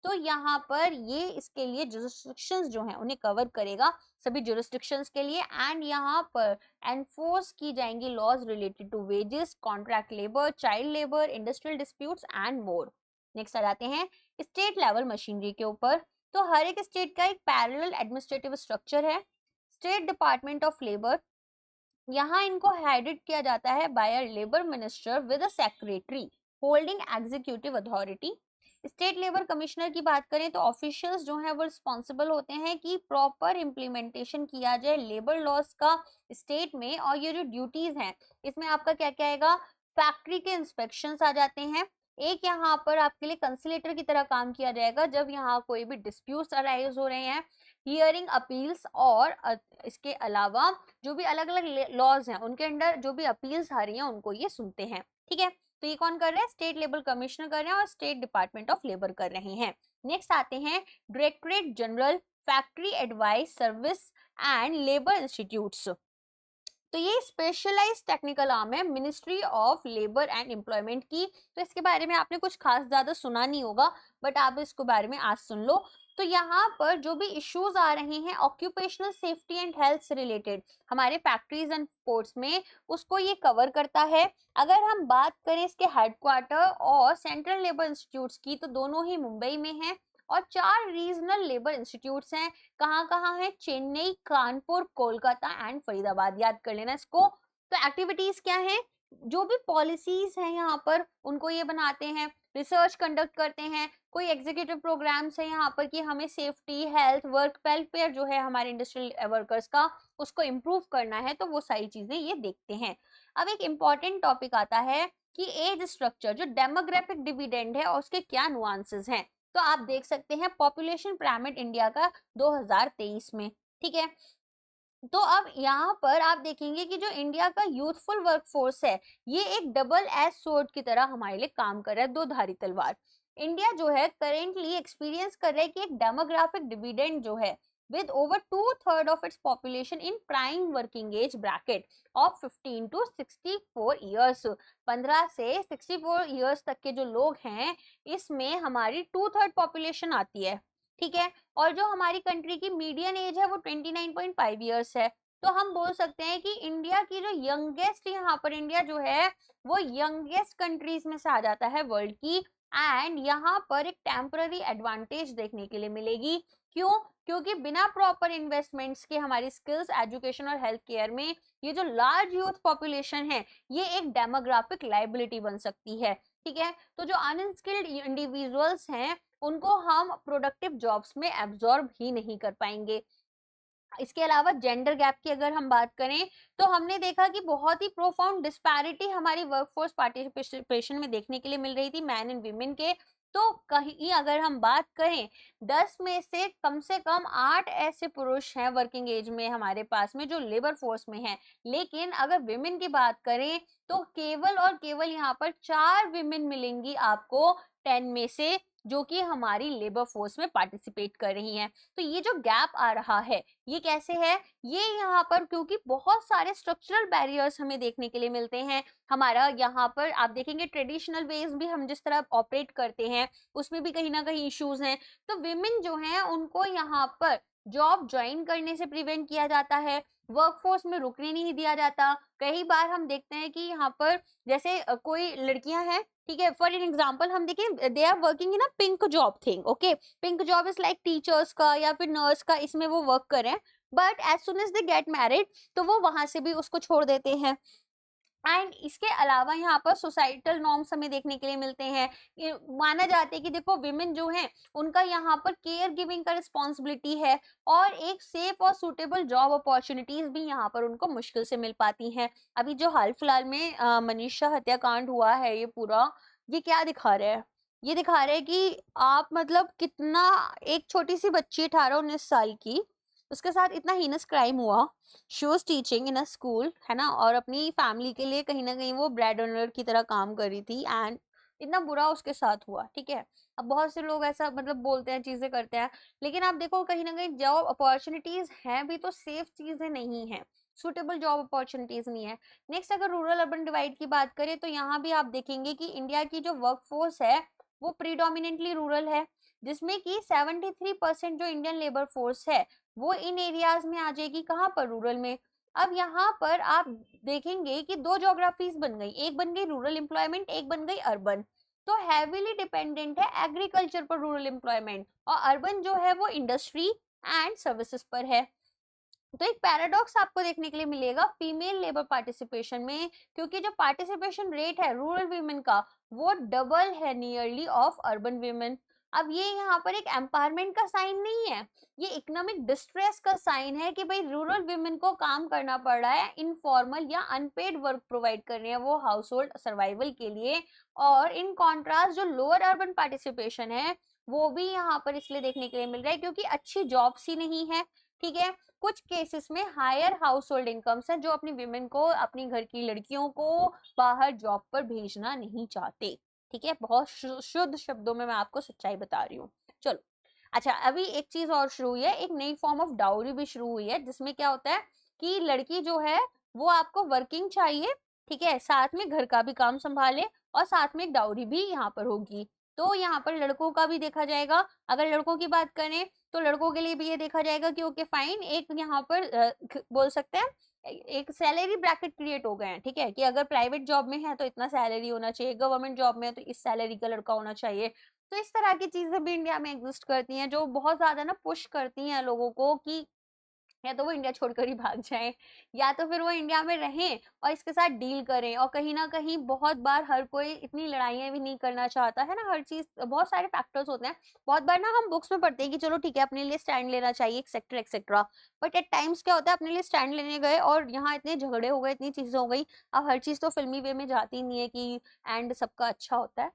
तो यहाँ पर ये इसके लिए जुरिस्डिक्शंस जो हैं उन्हें कवर करेगा, सभी जुरिस्डिक्शंस के लिए। एंड यहाँ पर एनफोर्स की जाएंगी laws related to wages, contract labour, child labour, industrial disputes and more. Next आ जाते हैं स्टेट लेवल मशीनरी के ऊपर। तो हर एक स्टेट का एक पैरेलल एडमिनिस्ट्रेटिव स्ट्रक्चर है। स्टेट डिपार्टमेंट ऑफ लेबर, यहाँ इनको हेडेड किया जाता है by a labour minister with a secretary holding executive authority. State labour commissioner की बात करें तो ऑफिशियल्स जो हैं वो रिस्पॉन्सिबल होते हैं कि प्रॉपर इम्प्लीमेंटेशन किया जाए लेबर लॉस का स्टेट में। और ये जो ड्यूटीज हैं इसमें आपका क्या क्या आएगा? फैक्ट्री के इंस्पेक्शंस आ जाते हैं। एक यहाँ पर आपके लिए कंसिलेटर की तरह काम किया जाएगा जब यहाँ कोई भी डिस्प्यूट्स अराइज हो रहे हैं। हियरिंग अपील्स और इसके अलावा जो भी अलग अलग लॉज हैं उनके अंडर जो भी अपील्स आ रही हैं उनको ये सुनते हैं। ठीक है, तो ये कौन कर रहे हैं? स्टेट लेबर कमिश्नर कर रहे हैं और स्टेट डिपार्टमेंट ऑफ लेबर कर रहे हैं। नेक्स्ट आते हैं directorate general factory advice service and labour institutes. तो ये स्पेशलाइज्ड टेक्निकल आर्म है ministry of labour and employment की। तो इसके बारे में आपने कुछ खास ज्यादा सुना नहीं होगा, बट आप इसके बारे में आज सुन लो। तो यहाँ पर जो भी इश्यूज आ रहे हैं ऑक्यूपेशनल सेफ्टी एंड हेल्थ से रिलेटेड हमारे फैक्ट्रीज एंड पोर्ट्स में, उसको ये कवर करता है। अगर हम बात करें इसके हेडक्वार्टर और सेंट्रल लेबर इंस्टीट्यूट्स की, तो दोनों ही मुंबई में है। और 4 रीजनल लेबर इंस्टीट्यूट्स हैं। कहाँ कहाँ है? चेन्नई, कानपुर, कोलकाता एंड फरीदाबाद। याद कर लेना इसको। तो एक्टिविटीज क्या है? जो भी पॉलिसीज हैं यहाँ पर उनको ये बनाते हैं, रिसर्च कंडक्ट करते हैं, कोई एग्जीक्यूटिव प्रोग्राम्स है यहाँ पर कि हमें सेफ्टी, हेल्थ, वर्क वेलफेयर जो है हमारे इंडस्ट्रियल वर्कर्स का उसको इम्प्रूव करना है, तो वो सारी चीजें ये देखते हैं। अब एक इम्पॉर्टेंट टॉपिक आता है कि एज स्ट्रक्चर, जो डेमोग्राफिक डिविडेंड है और उसके क्या नुआंसेस हैं। तो आप देख सकते हैं पॉपुलेशन पिरामिड इंडिया का 2023 में। ठीक है, तो अब यहाँ पर आप देखेंगे कि जो इंडिया का यूथफुल वर्कफोर्स है ये एक डबल एज सोर्ड की तरह हमारे लिए काम कर रहा है, दो धारी तलवार। इंडिया जो है करेंटली एक्सपीरियंस कर रहा है कि एक डेमोग्राफिक डिविडेंड जो है with over 2/3 of its population in prime working age bracket of 15 to 64 years। 15 से 64 years तक के जो लोग हैं इसमें हमारी 2/3 पॉपुलेशन आती है। ठीक है, और जो हमारी कंट्री की मीडियन एज है वो 29.5 ईयर्स है। तो हम बोल सकते हैं कि इंडिया की जो यंगेस्ट, यहाँ पर इंडिया जो है वो यंगेस्ट कंट्रीज में से आ जाता है वर्ल्ड की। एंड यहाँ पर एक टेम्पररी एडवांटेज देखने के लिए मिलेगी। क्यों? क्योंकि बिना प्रॉपर इन्वेस्टमेंट्स के हमारी स्किल्स, एजुकेशन और हेल्थ केयर में ये जो लार्ज यूथ पॉपुलेशन है ये एक डेमोग्राफिक लाइबिलिटी बन सकती है। ठीक है, तो जो अनस्किल्ड इंडिविजुअल्स हैं उनको हम प्रोडक्टिव जॉब्स में एब्जॉर्ब ही नहीं कर पाएंगे। इसके अलावा जेंडर गैप की अगर हम बात करें तो हमने देखा कि बहुत ही प्रोफाउंड डिस्पैरिटी हमारी वर्कफोर्स पार्टिसिपेशन में देखने के लिए मिल रही थी मैन एंड वीमेन के। तो कहीं अगर हम बात करें 10 में से कम 8 ऐसे पुरुष हैं वर्किंग एज में हमारे पास में जो लेबर फोर्स में हैं। लेकिन अगर विमेन की बात करें तो केवल और केवल यहाँ पर 4 विमेन मिलेंगी आपको 10 में से, जो कि हमारी लेबर फोर्स में पार्टिसिपेट कर रही हैं। तो ये जो गैप आ रहा है ये कैसे है? ये यहाँ पर क्योंकि बहुत सारे स्ट्रक्चरल बैरियर्स हमें देखने के लिए मिलते हैं। हमारा यहाँ पर आप देखेंगे ट्रेडिशनल वेज भी हम जिस तरह ऑपरेट करते हैं उसमें भी कहीं ना कहीं इश्यूज हैं। तो विमेन जो हैं उनको यहाँ पर जॉब ज्वाइन करने से प्रिवेंट किया जाता है, वर्कफोर्स में रुकने नहीं दिया जाता। कई बार हम देखते हैं कि यहाँ पर जैसे कोई लड़कियां हैं, ठीक है, फॉर एन एग्जाम्पल हम देखें they are working in a pink job thing. Okay, pink job is like teachers का या फिर नर्स का, इसमें वो वर्क करें, but as soon as they get married तो वो वहां से भी उसको छोड़ देते हैं। एंड इसके अलावा यहाँ पर सोसाइटल नॉर्म्स हमें देखने के लिए मिलते हैं। माना जाता है कि देखो विमेन जो हैं उनका यहाँ पर केयर गिविंग का रिस्पॉन्सिबिलिटी है और एक सेफ और सुटेबल जॉब अपॉर्चुनिटीज भी यहाँ पर उनको मुश्किल से मिल पाती हैं। अभी जो हाल फिलहाल में मनीषा हत्याकांड हुआ है ये पूरा, ये क्या दिखा रहा है? ये दिखा रहा है कि आप मतलब कितना, एक छोटी सी बच्ची 18-19 साल की, उसके साथ इतना हीनस क्राइम हुआ। She was teaching in a school, है ना, और अपनी फैमिली के लिए कहीं ना कहीं वो ब्रेड अर्नर की तरह काम कर रही थी एंड इतना बुरा उसके साथ हुआ। ठीक है, अब बहुत से लोग ऐसा मतलब बोलते हैं, चीजें करते हैं, लेकिन आप देखो कहीं ना कहीं जॉब अपॉर्चुनिटीज हैं भी तो सेफ चीजें नहीं है, सुटेबल जॉब अपॉर्चुनिटीज नहीं है। नेक्स्ट अगर रूरल अर्बन डिवाइड की बात करें तो यहाँ भी आप देखेंगे कि इंडिया की जो वर्कफोर्स है वो प्रीडोमिनेंटली रूरल है, जिसमें कि 73% जो इंडियन लेबर फोर्स है वो इन एरियाज में आ जाएगी। कहाँ पर? रूरल में। अब यहाँ पर आप देखेंगे कि दो ज्योग्राफीज बन गई, एक बन गई रूरल एम्प्लॉयमेंट, एक बन गई अर्बन। तो हैवीली डिपेंडेंट है एग्रीकल्चर पर रूरल एम्प्लॉयमेंट, और अर्बन जो है वो इंडस्ट्री एंड सर्विसेज पर है। तो एक पैराडॉक्स आपको देखने के लिए मिलेगा फीमेल लेबर पार्टिसिपेशन में, क्योंकि जो पार्टिसिपेशन रेट है रूरल वीमेन का वो डबल है नियरली ऑफ अर्बन वीमेन। अब ये यहाँ पर एक एम्पावरमेंट का साइन नहीं है, ये इकोनॉमिक डिस्ट्रेस का साइन है कि भाई रूरल वीमेन को काम करना पड़ रहा है, इनफॉर्मल या अनपेड वर्क प्रोवाइड कर रहे हैं वो हाउस होल्ड सर्वाइवल के लिए। और इन कॉन्ट्रास्ट जो लोअर अर्बन पार्टिसिपेशन है वो भी यहाँ पर इसलिए देखने के लिए मिल रहा है क्योंकि अच्छी जॉब्स ही नहीं है, ठीक है। कुछ केसेस में हायर हाउस होल्ड इनकम्स है जो अपनी विमेन को, अपनी घर की लड़कियों को बाहर जॉब पर भेजना नहीं चाहते, ठीक है। बहुत शुद्ध शब्दों में मैं आपको सच्चाई बता रही हूँ। चलो, अच्छा, अभी एक चीज और शुरू हुई है, एक नई फॉर्म ऑफ डाउरी भी शुरू हुई है, जिसमें क्या होता है कि लड़की जो है वो आपको वर्किंग चाहिए, ठीक है, साथ में घर का भी काम संभाले और साथ में एक डाउरी भी यहाँ पर होगी। तो यहाँ पर लड़कों का भी देखा जाएगा। अगर लड़कों की बात करें तो लड़कों के लिए भी ये देखा जाएगा कि ओके फाइन, एक यहाँ पर बोल सकते हैं एक सैलरी ब्रैकेट क्रिएट हो गए हैं, ठीक है, कि अगर प्राइवेट जॉब में है तो इतना सैलरी होना चाहिए, गवर्नमेंट जॉब में है तो इस सैलरी का लड़का होना चाहिए। तो इस तरह की चीजें भी इंडिया में एग्जिस्ट करती हैं, जो बहुत ज्यादा ना पुश करती हैं लोगों को कि या तो वो इंडिया छोड़कर ही भाग जाएं, या तो फिर वो इंडिया में रहें और इसके साथ डील करें। और कहीं ना कहीं बहुत बार हर कोई इतनी लड़ाइयाँ भी नहीं करना चाहता है ना, हर चीज, बहुत सारे फैक्टर्स होते हैं। बहुत बार ना हम बुक्स में पढ़ते हैं कि चलो ठीक है अपने लिए स्टैंड लेना चाहिए, etcetera etcetera, but at times क्या होता है, अपने लिए स्टैंड लेने गए और यहाँ इतने झगड़े हो गए, इतनी चीजें हो गई। अब हर चीज तो फिल्मी वे में जाती नहीं है कि एंड सबका अच्छा होता है।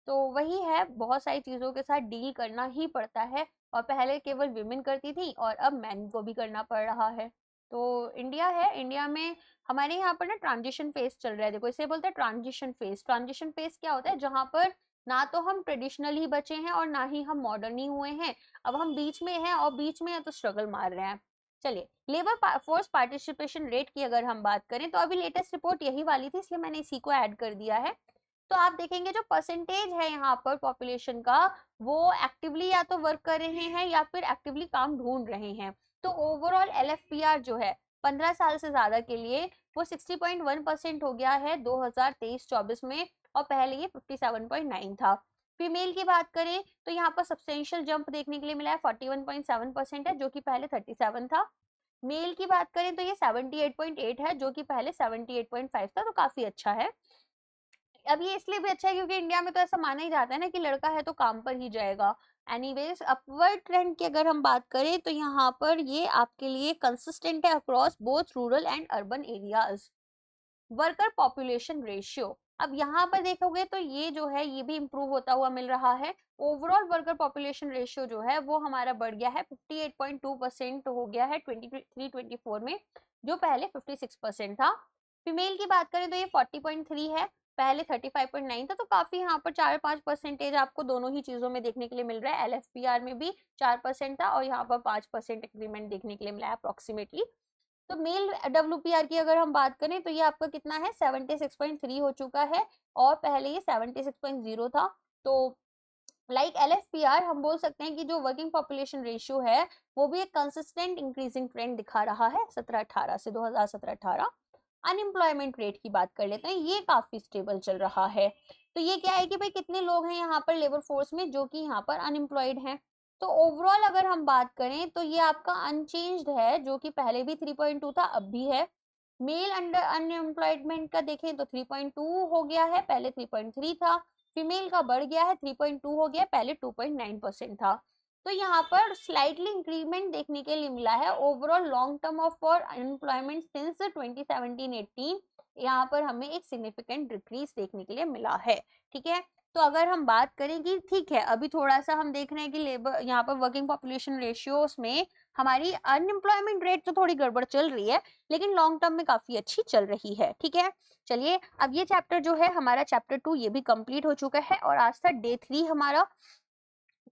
तो वही है, बहुत सारी चीज़ों के साथ डील करना ही पड़ता है। और पहले केवल विमेन करती थी और अब मैन को भी करना पड़ रहा है। तो इंडिया है, इंडिया में हमारे यहाँ पर ना ट्रांजिशन फेज चल रहा है। देखो इसे बोलते हैं ट्रांजिशन फेज। ट्रांजिशन फेज क्या होता है, जहाँ पर ना तो हम ट्रेडिशनल ही बचे हैं और ना ही हम मॉडर्न ही हुए हैं। अब हम बीच में हैं, और बीच में है तो स्ट्रगल मार रहे हैं। चलिए, लेबर फोर्स पार्टिसिपेशन रेट की अगर हम बात करें तो अभी लेटेस्ट रिपोर्ट यही वाली थी, इसलिए मैंने इसी को ऐड कर दिया है। तो आप देखेंगे जो परसेंटेज है यहाँ पर पॉपुलेशन का, वो एक्टिवली या तो वर्क कर रहे हैं या फिर एक्टिवली काम ढूंढ रहे हैं। तो ओवरऑल एलएफपीआर जो है 15 साल से ज्यादा के लिए वो 60.1% हो गया है 2023-24 में, और पहले ये 57.9 था। फीमेल की बात करें तो यहाँ पर सब्सटेंशियल जंप देखने के लिए मिला है, 41.7% है जो कि पहले 37 था। मेल की बात करें तो ये 78.8 है जो कि पहले 78.5 था, तो काफी अच्छा है। अब ये इसलिए भी अच्छा है क्योंकि इंडिया में तो ऐसा माना ही जाता है ना कि लड़का है तो काम पर ही जाएगा। एनीवेज, अपवर्ड ट्रेंड की अगर हम बात करें तो यहाँ पर ये आपके लिए कंसिस्टेंट है across both rural and urban areas. Worker population ratio, अब यहाँ पर देखोगे तो ये जो है ये भी इम्प्रूव होता हुआ मिल रहा है। ओवरऑल वर्कर पॉपुलेशन रेशियो जो है वो हमारा बढ़ गया है, 58.2% हो गया है 23-24 में, जो पहले 56% था। फीमेल की बात करें तो ये 40.3 है, पहले 35.9 था। तो काफी यहाँ पर 4-5% आपको दोनों ही चीजों में देखने के लिए मिल रहा है। एलएफपीआर में भी 4% था और यहाँ पर 5% इंक्रीमेंट देखने के लिए मिला है अप्रोक्सीमेटली। तो मेल डब्ल्यूपीआर की अगर हम बात करें तो ये आपका कितना है, 76.3 हो चुका है, और पहले ये 76.0 था। तो लाइक एलएफपीआर हम बोल सकते हैं कि जो वर्किंग पॉपुलेशन रेशियो है वो भी एक कंसिस्टेंट इंक्रीजिंग ट्रेंड दिखा रहा है 17-18 से, 2017-18। अनएम्प्लॉयमेंट रेट की बात कर लेते हैं, ये काफी स्टेबल चल रहा है। तो ये क्या है कि भाई कितने लोग हैं यहाँ पर लेबर फोर्स में जो कि यहाँ पर अनएम्प्लॉयड हैं। तो ओवरऑल अगर हम बात करें तो ये आपका अनचेंज्ड है, जो कि पहले भी 3.2 था अब भी है। मेल अंडर अनएम्प्लॉयमेंट का देखें तो 3.2 हो गया है, पहले 3.3 था। फीमेल का बढ़ गया है, 3.2 हो गया, पहले 2.9% था। तो यहाँ पर स्लाइटली इंक्रीमेंट देखने के लिए मिला है। Overall long term of for unemployment since 2017-18 यहाँ पर हमें एक सिग्निफिकेंट डिक्रीज देखने के लिए मिला है, ठीक है। तो अगर हम बात करें कि ठीक है अभी थोड़ा सा हम देख रहे हैं कि लेबर यहाँ पर वर्किंग पॉपुलेशन रेशियोस में हमारी अनएम्प्लॉयमेंट रेट तो थोड़ी गड़बड़ चल रही है, लेकिन लॉन्ग टर्म में काफी अच्छी चल रही है, ठीक है। चलिए, अब ये चैप्टर जो है हमारा चैप्टर 2 ये भी कंप्लीट हो चुका है, और आज था डे 3 हमारा।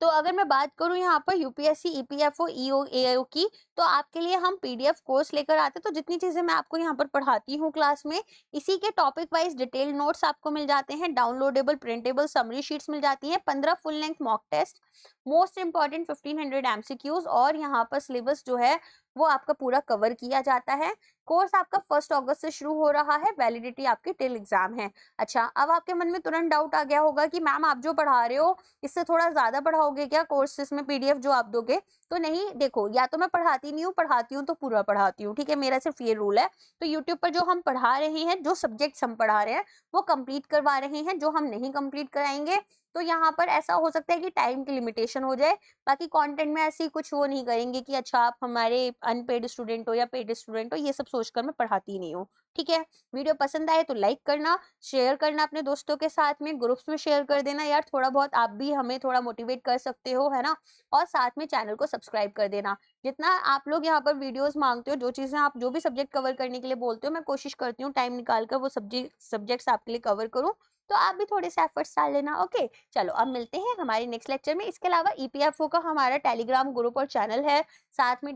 तो अगर मैं बात करूं यहाँ पर यूपीएससी, ईपीएफओ, ईओ, एआईओ की, तो आपके लिए हम पीडीएफ कोर्स लेकर आते हैं। तो जितनी चीजें मैं आपको यहाँ पर पढ़ाती हूँ क्लास में, इसी के टॉपिक वाइज डिटेल नोट्स आपको मिल जाते हैं, डाउनलोडेबल प्रिंटेबल समरी शीट्स मिल जाती हैं, 15 full length mock test, most important 1500 MCQs, और यहाँ पर सिलेबस जो है वो आपका पूरा कवर किया जाता है। कोर्स आपका 1 अगस्त से शुरू हो रहा है, वैलिडिटी आपकी टिल एग्जाम है। अच्छा, अब आपके मन में तुरंत डाउट आ गया होगा कि मैम आप जो पढ़ा रहे हो इससे थोड़ा ज्यादा पढ़ाओगे क्या कोर्सेस में, पीडीएफ जो आप दोगे? तो नहीं, देखो, या तो मैं पढ़ाती नहीं हूँ, पढ़ाती हूँ तो पूरा पढ़ाती हूँ, ठीक है, मेरा सिर्फ ये रूल है। तो यूट्यूब पर जो हम पढ़ा रहे हैं, जो सब्जेक्ट्स हम पढ़ा रहे हैं वो कंप्लीट करवा रहे हैं, जो हम नहीं कंप्लीट कराएंगे तो यहाँ पर ऐसा हो सकता है कि टाइम की लिमिटेशन हो जाए, बाकी कंटेंट में ऐसी कुछ वो नहीं करेंगे कि अच्छा आप हमारे अनपेड स्टूडेंट हो या पेड स्टूडेंट हो, ये सब सोचकर मैं पढ़ाती नहीं हूँ, ठीक है? वीडियो पसंद आए तो लाइक करना, शेयर करना अपने दोस्तों के साथ में, ग्रुप्स में शेयर कर देना यार, थोड़ा बहुत आप भी हमें थोड़ा मोटिवेट कर सकते हो, है ना? और साथ में चैनल को सब्सक्राइब कर देना। जितना आप लोग यहाँ पर वीडियोज़ माँगते हो, जो चीज़ें आप जो भी सब्जेक्ट कवर करने के लिए बोलते हो, मैं कोशिश करती हूँ टाइम निकाल कर वो सब्जेक्ट्स आपके लिए कवर करूँ, तो आप भी थोड़े से एफर्ट्स डाल लेना, ओके? चलो अब मिलते हैं हमारे नेक्स्ट लेक्चर में। इसके अलावा ईपीएफओ का हमारा टेलीग्राम ग्रुप और चैनल है, साथ में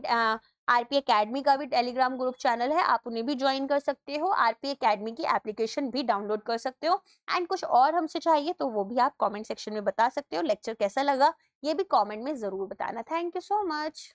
आरपी एकेडमी का भी टेलीग्राम ग्रुप चैनल है, आप उन्हें भी ज्वाइन कर सकते हो। आरपी एकेडमी की एप्लीकेशन भी डाउनलोड कर सकते हो एंड कुछ और हमसे चाहिए तो वो भी आप कमेंट सेक्शन में बता सकते हो। लेक्चर कैसा लगा ये भी कमेंट में ज़रूर बताना। Thank you so much.